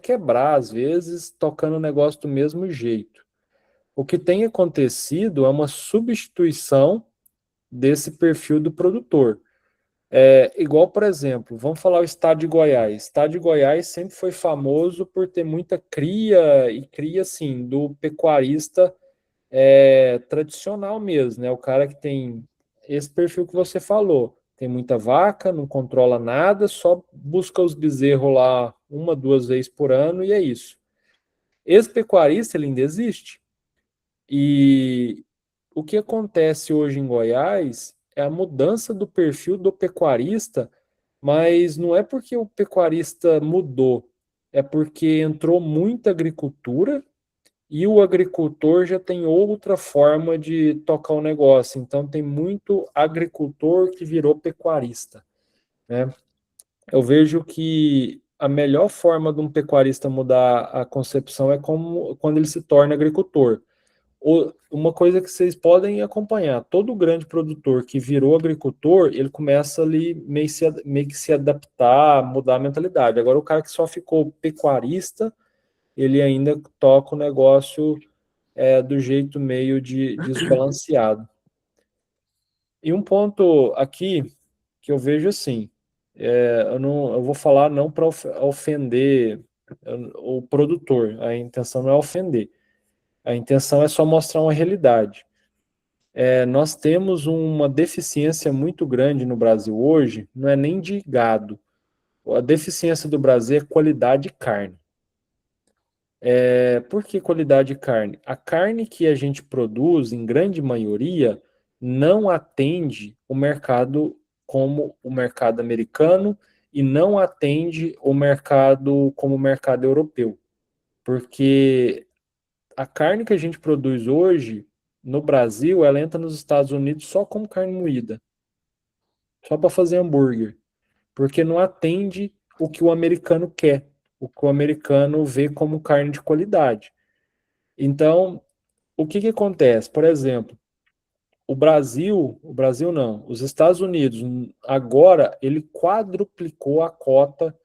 quebrar, às vezes, tocando o negócio do mesmo jeito. O que tem acontecido é uma substituição desse perfil do produtor. Igual, por exemplo, vamos falar o estado de Goiás. O estado de Goiás sempre foi famoso por ter muita cria, e cria, assim, do pecuarista tradicional mesmo, né? O cara que tem esse perfil que você falou. Tem muita vaca, não controla nada, só busca os bezerros lá uma, duas vezes por ano e é isso. Esse pecuarista, ele ainda existe. E o que acontece hoje em Goiás é a mudança do perfil do pecuarista, mas não é porque o pecuarista mudou, é porque entrou muita agricultura e o agricultor já tem outra forma de tocar o negócio. Então tem muito agricultor que virou pecuarista, né? Eu vejo que a melhor forma de um pecuarista mudar a concepção é quando ele se torna agricultor. Uma coisa que vocês podem acompanhar, todo grande produtor que virou agricultor, ele começa ali meio que se adaptar, mudar a mentalidade. Agora, o cara que só ficou pecuarista, ele ainda toca o negócio do jeito meio desbalanceado. E um ponto aqui que eu vejo assim, eu vou falar não para ofender o produtor, a intenção não é ofender, a intenção é só mostrar uma realidade. Nós temos uma deficiência muito grande no Brasil hoje, não é nem de gado. A deficiência do Brasil é qualidade de carne. Por que qualidade de carne? A carne que a gente produz, em grande maioria, não atende o mercado como o mercado americano e não atende o mercado como o mercado europeu. Porque a carne que a gente produz hoje no Brasil, ela entra nos Estados Unidos só como carne moída, só para fazer hambúrguer, porque não atende o que o americano quer, o que o americano vê como carne de qualidade. Então, o que acontece? Por exemplo, o Brasil não, os Estados Unidos, agora ele quadruplicou a cota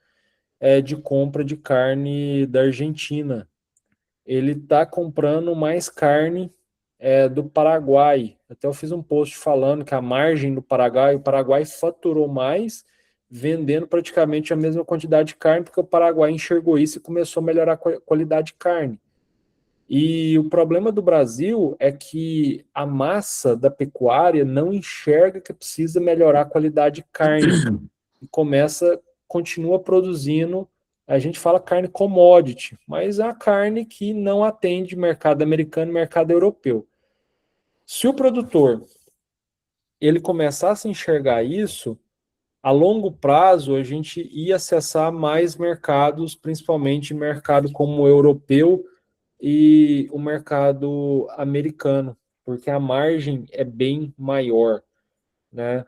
de compra de carne da Argentina. Ele está comprando mais carne do Paraguai. Até eu fiz um post falando que a margem do Paraguai, o Paraguai faturou mais vendendo praticamente a mesma quantidade de carne, porque o Paraguai enxergou isso e começou a melhorar a qualidade de carne. E o problema do Brasil é que a massa da pecuária não enxerga que precisa melhorar a qualidade de carne e continua produzindo, a gente fala carne commodity, mas é a carne que não atende mercado americano e mercado europeu. Se o produtor ele começasse a enxergar isso, a longo prazo a gente ia acessar mais mercados, principalmente mercado como o europeu e o mercado americano, porque a margem é bem maior, né?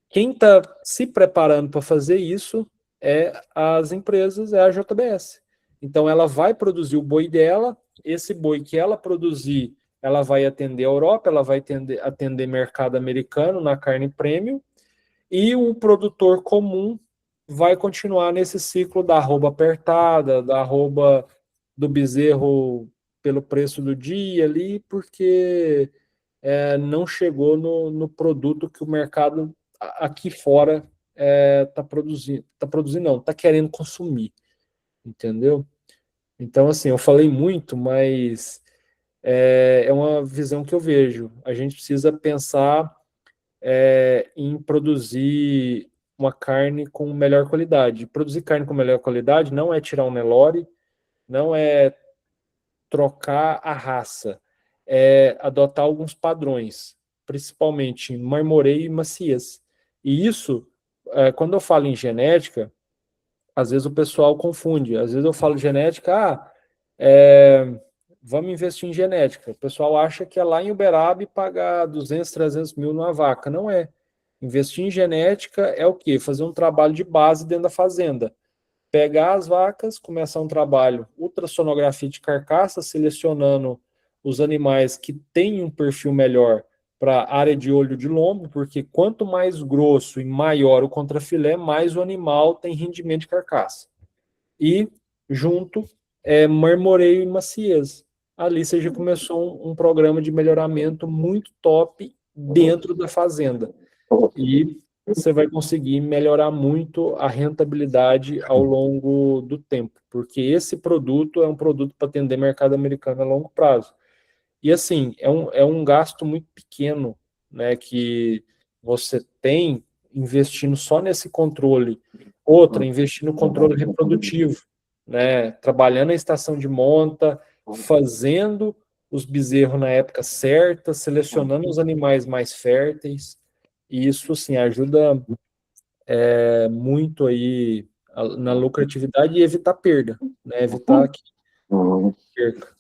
Quem está se preparando para fazer isso é as empresas, é a JBS. Então ela vai produzir o boi dela, esse boi que ela produzir, ela vai atender a Europa, ela vai atender mercado americano na carne premium, e o produtor comum vai continuar nesse ciclo da arroba apertada, da arroba do bezerro pelo preço do dia ali, porque não chegou no produto que o mercado aqui fora está produzindo, não, está querendo consumir, entendeu? Então, assim, eu falei muito, mas é uma visão que eu vejo. A gente precisa pensar em produzir uma carne com melhor qualidade. Produzir carne com melhor qualidade não é tirar um Nelore, não é trocar a raça, é adotar alguns padrões, principalmente em marmoreio e maciez. E isso, quando eu falo em genética, às vezes o pessoal confunde. Às vezes eu falo genética, vamos investir em genética. O pessoal acha que é lá em Uberaba e pagar 200, 300 mil numa vaca. Não é. Investir em genética é o quê? Fazer um trabalho de base dentro da fazenda. Pegar as vacas, começar um trabalho ultrassonografia de carcaça, selecionando os animais que têm um perfil melhor para a área de olho de lombo, porque quanto mais grosso e maior o contrafilé, mais o animal tem rendimento de carcaça. E junto marmoreio e maciez. Ali você já começou um programa de melhoramento muito top dentro da fazenda. E você vai conseguir melhorar muito a rentabilidade ao longo do tempo, porque esse produto é um produto para atender mercado americano a longo prazo. E assim, é um gasto muito pequeno, né, que você tem investindo só nesse controle. Outra, investir no controle reprodutivo, né, trabalhando a estação de monta, fazendo os bezerros na época certa, selecionando os animais mais férteis. E isso, assim, ajuda muito aí na lucratividade e evitar perda, né? Evitar que perca.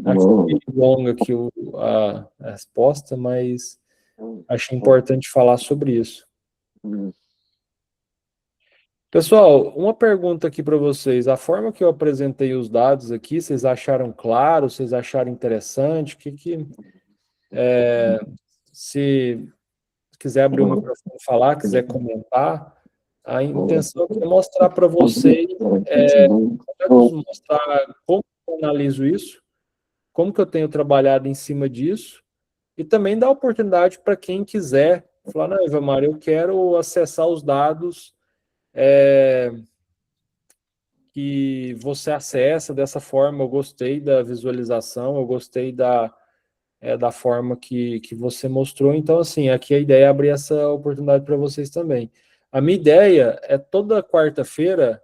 Achei longa aqui a resposta, mas achei importante falar sobre isso. Pessoal, uma pergunta aqui para vocês. A forma que eu apresentei os dados aqui, vocês acharam claro? Vocês acharam interessante? Se quiser abrir o microfone e falar, quiser comentar, a intenção é mostrar para vocês, mostrar como eu analiso isso, como que eu tenho trabalhado em cima disso, e também dar oportunidade para quem quiser falar, não, Ivamar, eu quero acessar os dados que você acessa dessa forma, eu gostei da visualização, eu gostei da forma que você mostrou. Então, assim, aqui a ideia é abrir essa oportunidade para vocês também. A minha ideia é toda quarta-feira,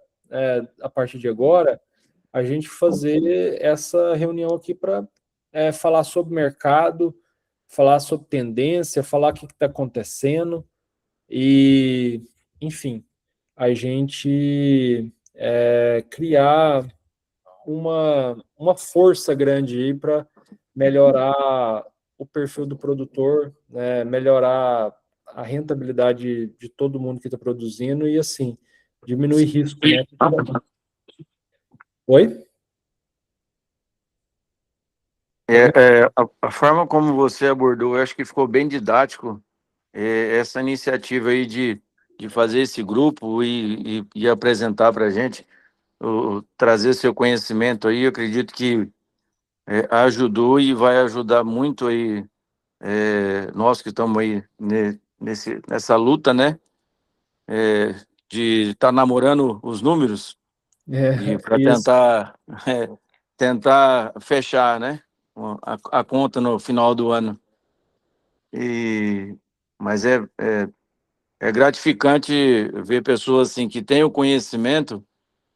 a partir de agora, a gente fazer essa reunião aqui para falar sobre mercado, falar sobre tendência, falar o que está acontecendo e, enfim, a gente criar uma força grande aí para melhorar o perfil do produtor, né, melhorar a rentabilidade de todo mundo que está produzindo e, assim, diminuir risco, né? Oi? A forma como você abordou, eu acho que ficou bem didático, essa iniciativa aí de fazer esse grupo e apresentar para a gente, trazer seu conhecimento aí, eu acredito que ajudou e vai ajudar muito aí, nós que estamos aí nessa luta, né, de estar namorando os números e para Isso. tentar fechar, né, a conta no final do ano. Mas é gratificante ver pessoas assim que têm o conhecimento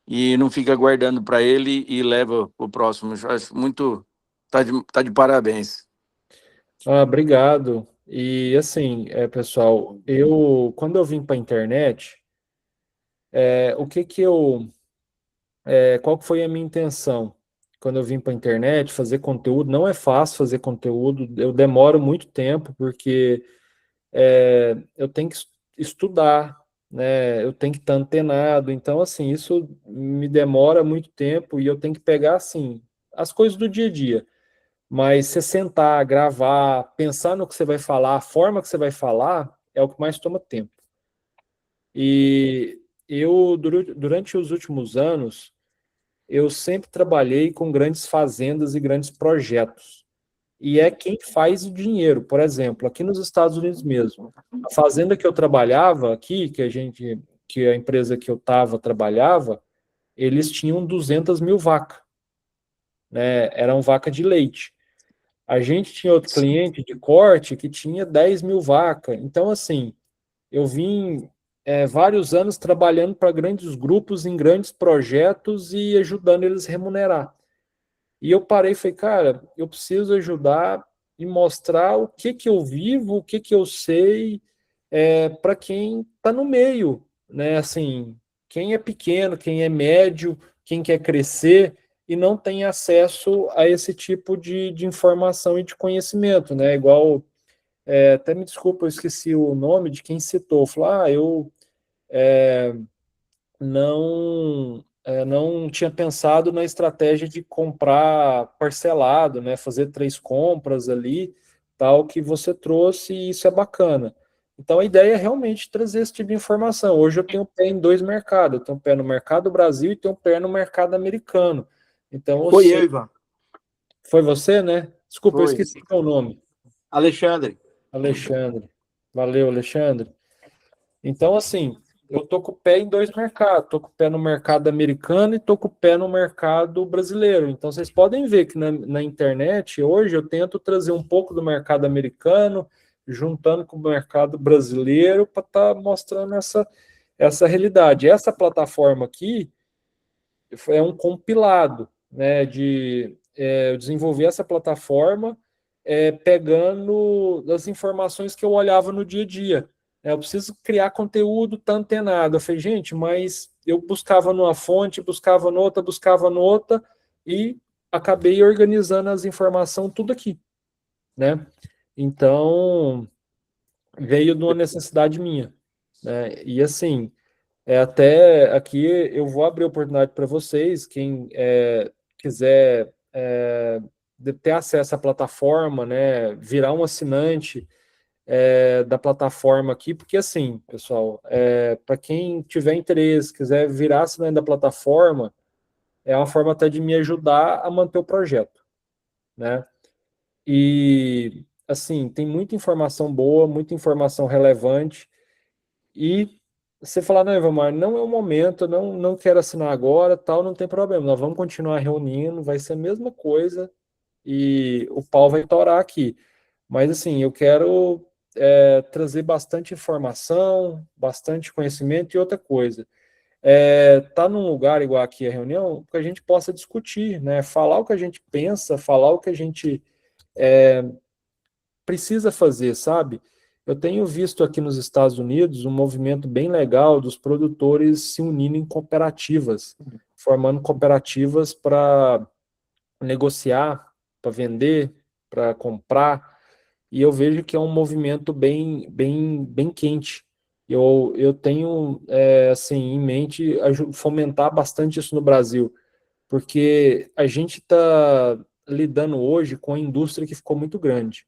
e não fica guardando para ele e leva para o próximo. Eu acho muito. Tá de parabéns. Obrigado. E assim, pessoal, quando eu vim para a internet, o que que qual que foi a minha intenção? Quando eu vim para a internet fazer conteúdo, não é fácil fazer conteúdo, eu demoro muito tempo, porque eu tenho que estudar, né? Eu tenho que estar antenado. Então, assim, isso me demora muito tempo e eu tenho que pegar, assim, as coisas do dia a dia. Mas você sentar, gravar, pensar no que você vai falar, a forma que você vai falar, é o que mais toma tempo. E durante os últimos anos, eu sempre trabalhei com grandes fazendas e grandes projetos. E é quem faz o dinheiro. Por exemplo, aqui nos Estados Unidos mesmo, a fazenda que eu trabalhava aqui, que a empresa que eu estava trabalhava, eles tinham 200 mil vacas, né? Eram vaca de leite. A gente tinha outro cliente de corte que tinha 10 mil vacas. Então, assim, eu vim vários anos trabalhando para grandes grupos em grandes projetos e ajudando eles a remunerar. E eu parei e falei, cara, eu preciso ajudar e mostrar o que que eu vivo, o que que eu sei, para quem está no meio, né? Assim, quem é pequeno, quem é médio, quem quer crescer e não tem acesso a esse tipo de informação e de conhecimento, né? Igual, até me desculpa, eu esqueci o nome de quem citou, falou, eu não tinha pensado na estratégia de comprar parcelado, né? Fazer 3 compras ali, tal, que você trouxe, e isso é bacana. Então a ideia é realmente trazer esse tipo de informação. Hoje eu tenho pé em 2 mercados, eu tenho pé no mercado Brasil e tenho pé no mercado americano. Então eu Foi sei. eu, Ivan. Foi você, né? Desculpa, eu Foi. esqueci o seu nome. Alexandre. Alexandre. Valeu, Alexandre. Então, assim, eu tô com o pé em 2 mercados. Tô com o pé no mercado americano e tô com o pé no mercado brasileiro. Então, vocês podem ver que na internet, hoje, eu tento trazer um pouco do mercado americano, juntando com o mercado brasileiro, para estar mostrando essa realidade. Essa plataforma aqui é um compilado, né, eu desenvolver essa plataforma pegando as informações que eu olhava no dia a dia. Eu preciso criar conteúdo, tá antenado. Eu falei, gente, mas eu buscava numa fonte, buscava noutra, e acabei organizando as informações tudo aqui, né? Então, veio de uma necessidade minha, né? E assim, até aqui eu vou abrir oportunidade para vocês, quem quiser ter acesso à plataforma, né, virar um assinante da plataforma aqui, porque assim, pessoal, para quem tiver interesse, quiser virar assinante da plataforma, é uma forma até de me ajudar a manter o projeto, né? E assim, tem muita informação boa, muita informação relevante, e você falar, não, Evamar, não é o momento, não quero assinar agora, tal, não tem problema, nós vamos continuar reunindo, vai ser a mesma coisa e o pau vai torar aqui. Mas, assim, eu quero trazer bastante informação, bastante conhecimento e outra coisa. Tá num lugar igual aqui a reunião, que a gente possa discutir, né? Falar o que a gente pensa, falar o que a gente precisa fazer, sabe? Eu tenho visto aqui nos Estados Unidos um movimento bem legal dos produtores se unindo em cooperativas, formando cooperativas para negociar, para vender, para comprar, e eu vejo que é um movimento bem, bem, bem quente. Eu tenho, assim, em mente fomentar bastante isso no Brasil, porque a gente está, lidando hoje com a indústria que ficou muito grande.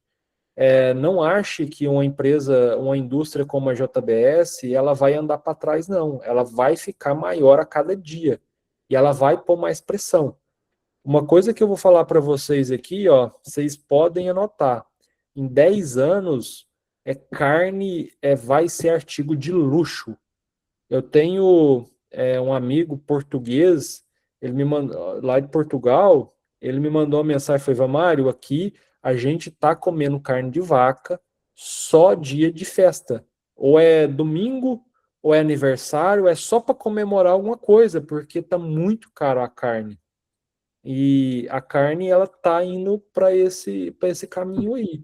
Não ache que uma indústria como a JBS, ela vai andar para trás, não. Ela vai ficar maior a cada dia. E ela vai pôr mais pressão. Uma coisa que eu vou falar para vocês aqui, ó, vocês podem anotar. Em 10 anos, carne vai ser artigo de luxo. Eu tenho um amigo português, ele me mandou, lá de Portugal, ele me mandou uma mensagem, foi, Vamário, aqui a gente tá comendo carne de vaca só dia de festa. Ou é domingo, ou é aniversário, é só para comemorar alguma coisa, porque tá muito caro a carne. E a carne, ela tá indo para esse caminho aí,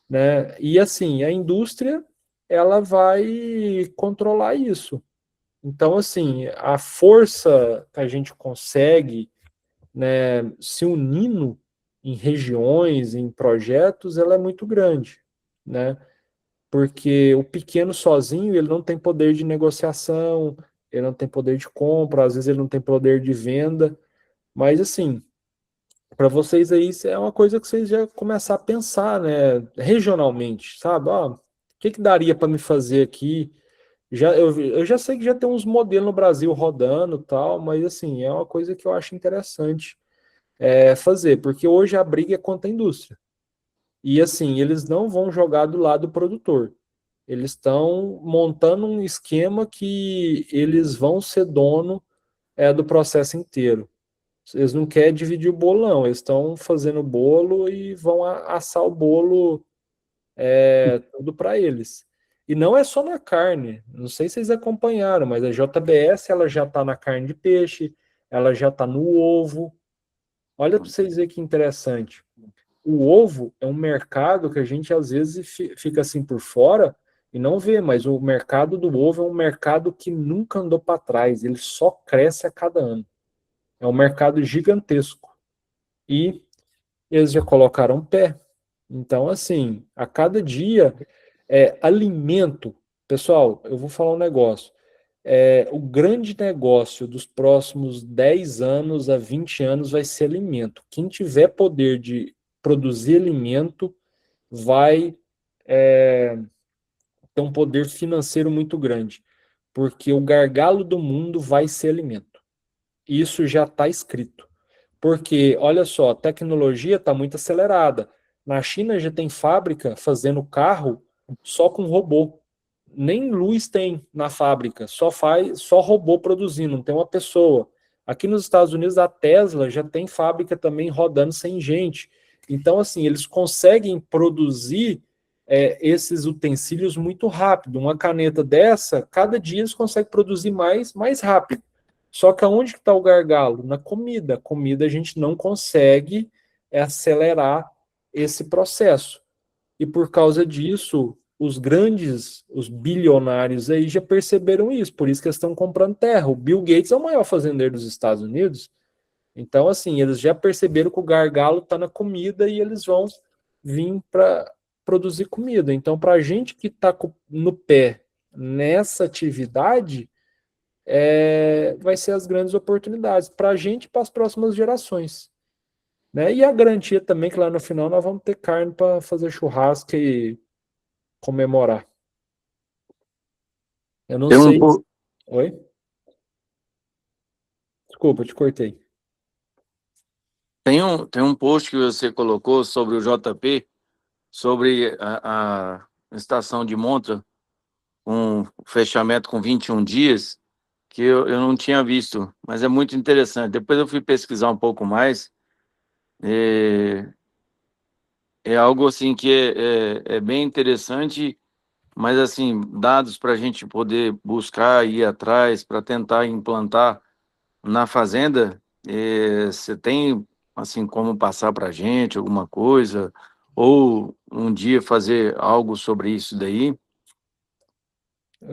né? E assim, a indústria, ela vai controlar isso. Então, assim, a força que a gente consegue, né, se unindo em regiões, em projetos, ela é muito grande, né? Porque o pequeno sozinho, ele não tem poder de negociação, ele não tem poder de compra, às vezes ele não tem poder de venda, mas assim, para vocês aí, isso é uma coisa que vocês já começar a pensar, né, regionalmente, sabe? Ó, o que que daria para me fazer aqui? Eu já sei que já tem uns modelos no Brasil rodando e tal, mas assim, é uma coisa que eu acho interessante fazer, porque hoje a briga é contra a indústria. E assim, eles não vão jogar do lado do produtor. Eles estão montando um esquema que eles vão ser dono do processo inteiro. Eles não querem dividir o bolo, não. Eles estão fazendo o bolo e vão assar o bolo tudo para eles. E não é só na carne. Não sei se vocês acompanharam, mas a JBS ela já está na carne de peixe, ela já está no ovo. Olha para vocês verem que interessante. O ovo é um mercado que a gente às vezes fica assim por fora e não vê, mas o mercado do ovo é um mercado que nunca andou para trás, ele só cresce a cada ano. É um mercado gigantesco. E eles já colocaram pé. Então, assim, a cada dia alimento. Pessoal, eu vou falar um negócio. O grande negócio dos próximos 10 anos a 20 anos vai ser alimento. Quem tiver poder de produzir alimento vai ter um poder financeiro muito grande, porque o gargalo do mundo vai ser alimento. Isso já está escrito. Porque, olha só, a tecnologia está muito acelerada. Na China já tem fábrica fazendo carro só com robô. Nem luz tem na fábrica, só robô produzindo, não tem uma pessoa. Aqui nos Estados Unidos, a Tesla já tem fábrica também rodando sem gente. Então, assim, eles conseguem produzir esses utensílios muito rápido. Uma caneta dessa, cada dia eles conseguem produzir mais rápido. Só que aonde que está o gargalo? Na comida. Comida a gente não consegue acelerar esse processo. E por causa disso, os bilionários aí já perceberam isso, por isso que eles estão comprando terra. O Bill Gates é o maior fazendeiro dos Estados Unidos. Então, assim, eles já perceberam que o gargalo está na comida e eles vão vir para produzir comida. Então, para a gente que está no pé nessa atividade, vai ser as grandes oportunidades para a gente e para as próximas gerações. Né? E a garantia também que lá no final nós vamos ter carne para fazer churrasco e comemorar. Eu não Tem um, sei. po- Oi? Desculpa, te cortei. tem um post que você colocou sobre o JP, sobre a estação de monta, um fechamento com 21 dias, que eu não tinha visto, mas é muito interessante. Depois eu fui pesquisar um pouco mais. É algo assim que é bem interessante, mas assim, dados para a gente poder buscar e ir atrás para tentar implantar na fazenda, você tem assim como passar para a gente alguma coisa, ou um dia fazer algo sobre isso daí?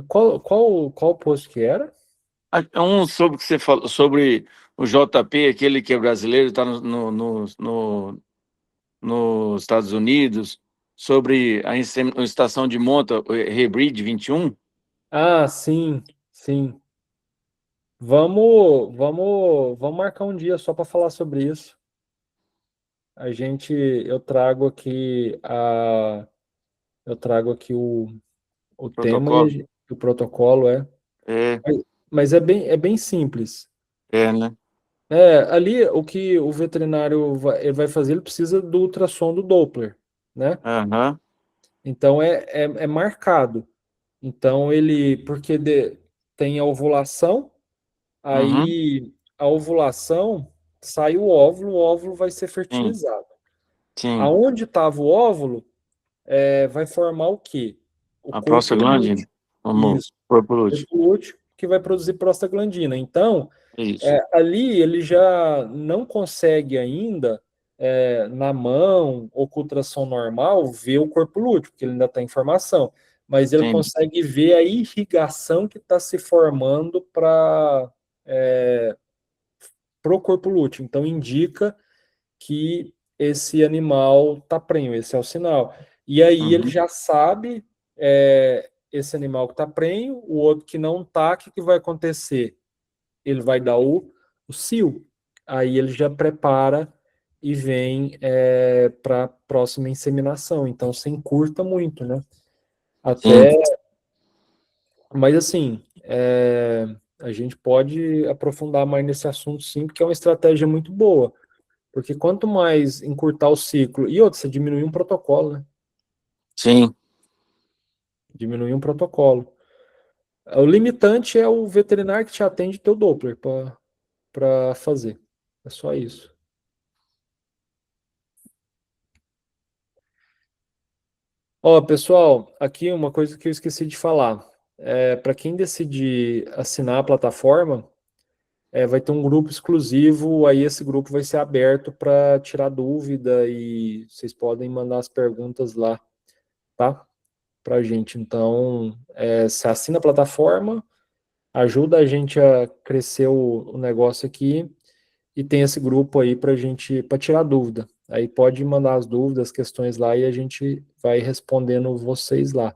Qual post que era? É um sobre que você falou sobre o JP, aquele que é brasileiro, está nos Estados Unidos, sobre a estação de monta Rebrid 21. Ah, sim, sim. Vamos marcar um dia só para falar sobre isso. eu trago aqui o tema Protocolo? o protocolo É, mas é bem simples. né? Ali o que o veterinário ele vai fazer, ele precisa do ultrassom do Doppler, né? Aham. Então é marcado. Então porque tem a ovulação, Uhum. aí a ovulação sai o óvulo vai ser Sim, fertilizado. sim. Aonde estava o óvulo, vai formar o quê? O A corpo prostaglandina. lúteo. Vamos, Isso, corpo o lúteo. corpo lúteo que vai produzir prostaglandina. Então, Isso. ali ele já não consegue ainda, na mão ou com ultrassom normal, ver o corpo lúteo, porque ele ainda está em formação. Mas ele Sim, consegue ver a irrigação que está se formando para o corpo lúteo. Então, indica que esse animal está prenho, esse é o sinal. E aí ele uhum. já sabe, esse animal que está prenho, o outro que não está, o que vai acontecer? Ele vai dar o cio. Aí ele já prepara e vem para a próxima inseminação. Então você encurta muito, né? Sim, Até, mas assim, a gente pode aprofundar mais nesse assunto sim, porque é uma estratégia muito boa. Porque quanto mais encurtar o ciclo, e outra, você diminuir um protocolo, né? sim. Diminuir um protocolo. O limitante é o veterinário que te atende teu Doppler para fazer. É só isso. Ó, pessoal, aqui uma coisa que eu esqueci de falar. Para quem decidir assinar a plataforma, vai ter um grupo exclusivo, aí esse grupo vai ser aberto para tirar dúvida e vocês podem mandar as perguntas lá, tá? Pra gente. Então, você assina a plataforma, ajuda a gente a crescer o negócio aqui e tem esse grupo aí para tirar dúvida. Aí pode mandar as dúvidas, as questões lá e a gente vai respondendo vocês lá,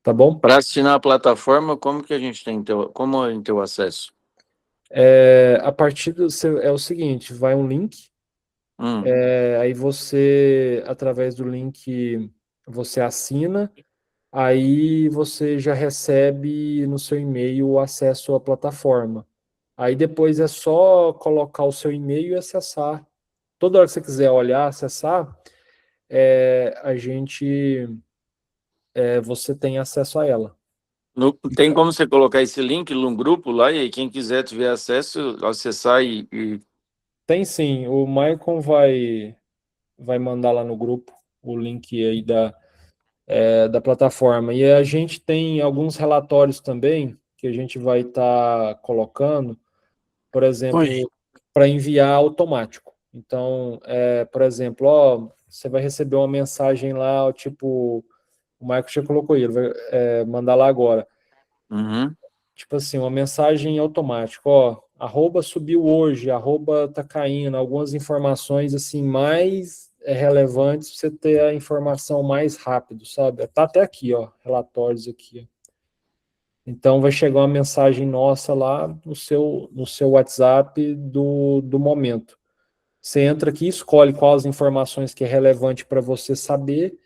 tá bom? Para assinar a plataforma, como que a gente como a gente tem o acesso? A partir do é o seguinte, vai um link, Hum, aí você, através do link, você assina, aí você já recebe no seu e-mail o acesso à plataforma. Aí depois é só colocar o seu e-mail e acessar. Toda hora que você quiser olhar, acessar, você tem acesso a ela. tem como você colocar esse link num grupo lá e aí quem quiser tiver acesso, acessar Tem sim, o Maicon vai mandar lá no grupo o link aí da plataforma. E a gente tem alguns relatórios também que a gente vai estar colocando, por exemplo, Oi. para enviar automático. Então, por exemplo, ó, você vai receber uma mensagem lá, tipo, o Michael já colocou aí, ele vai mandar lá agora. Uhum. Tipo assim, uma mensagem automática, ó, arroba subiu hoje, arroba tá caindo, algumas informações assim mais relevantes para você ter a informação mais rápido, sabe? Tá até aqui, ó, relatórios aqui. Então vai chegar uma mensagem nossa lá no seu WhatsApp do momento. Você entra aqui, escolhe quais as informações que é relevante para você saber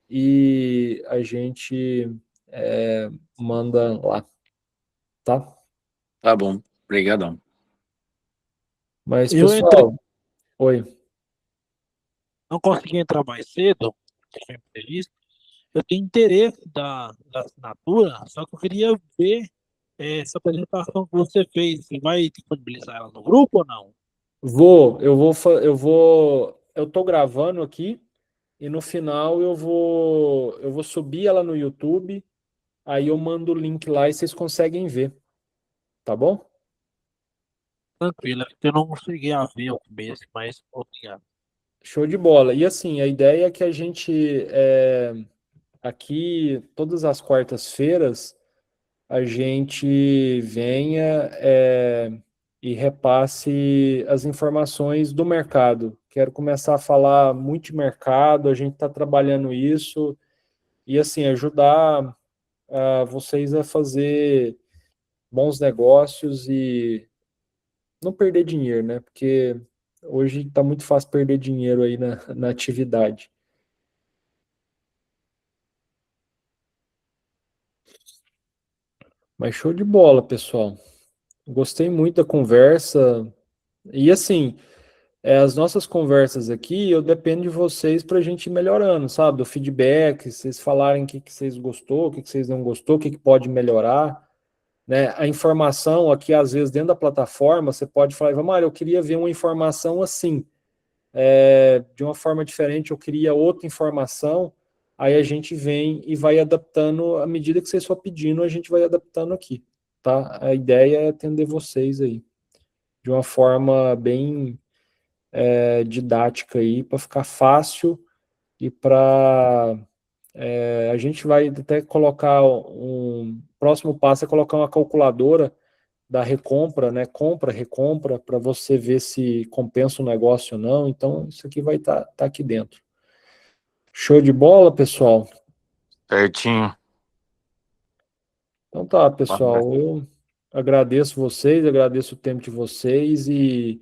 e a gente manda lá, tá? Tá bom. Obrigadão. Mas, Eu entrei, pessoal, oi. não consegui entrar mais cedo, que foi imprevisto. Eu tenho interesse da assinatura, só que eu queria ver essa apresentação que você fez. Você vai disponibilizar ela no grupo ou não? Eu tô gravando aqui e no final eu vou subir ela no YouTube, aí eu mando o link lá e vocês conseguem ver, tá bom? Tranquilo, é porque eu não cheguei a ver o começo, mas obrigado. Show de bola. E assim, a ideia é que a gente, aqui, todas as quartas-feiras, a gente venha e repasse as informações do mercado. Quero começar a falar muito de mercado, a gente está trabalhando isso, e assim, ajudar vocês a fazer bons negócios e não perder dinheiro, né? Porque hoje está muito fácil perder dinheiro aí na atividade. Mas show de bola, pessoal. Gostei muito da conversa. E assim, as nossas conversas aqui, eu dependo de vocês para a gente ir melhorando, sabe? Do feedback, vocês falarem o que vocês gostou, o que vocês não gostou, o que pode melhorar, né? A informação aqui, às vezes, dentro da plataforma, você pode falar, Mário, eu queria ver uma informação assim, de uma forma diferente, eu queria outra informação, aí a gente vem e vai adaptando, à medida que vocês for pedindo, a gente vai adaptando aqui, tá? A ideia é atender vocês aí, de uma forma bem didática aí, para ficar fácil e para a gente vai até colocar um próximo passo é colocar uma calculadora da recompra, né? Compra, recompra, para você ver se compensa o negócio ou não. Então, isso aqui vai estar aqui dentro. Show de bola, pessoal? Certinho. Então tá, pessoal. Eu agradeço vocês, agradeço o tempo de vocês e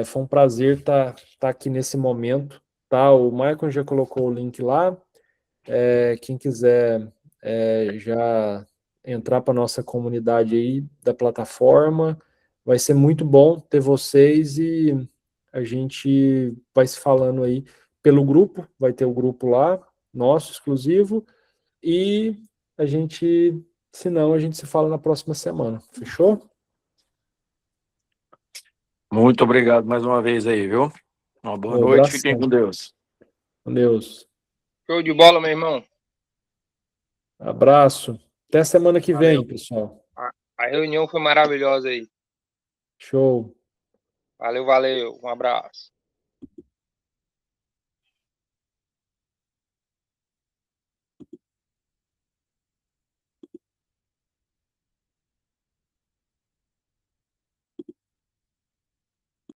foi um prazer estar aqui nesse momento. Tá? O Michael já colocou o link lá. Quem quiser já entrar para a nossa comunidade aí da plataforma, vai ser muito bom ter vocês e a gente vai se falando aí pelo grupo, vai ter o grupo lá, nosso exclusivo, e a gente, se não, a gente se fala na próxima semana. Fechou? Muito obrigado mais uma vez aí, viu? Uma boa Um noite, fiquem abração. com Deus. Com Deus. Show de bola, meu irmão. Abraço. Até semana que vem, Valeu. pessoal. A reunião foi maravilhosa aí. Show. Valeu, valeu. Um abraço.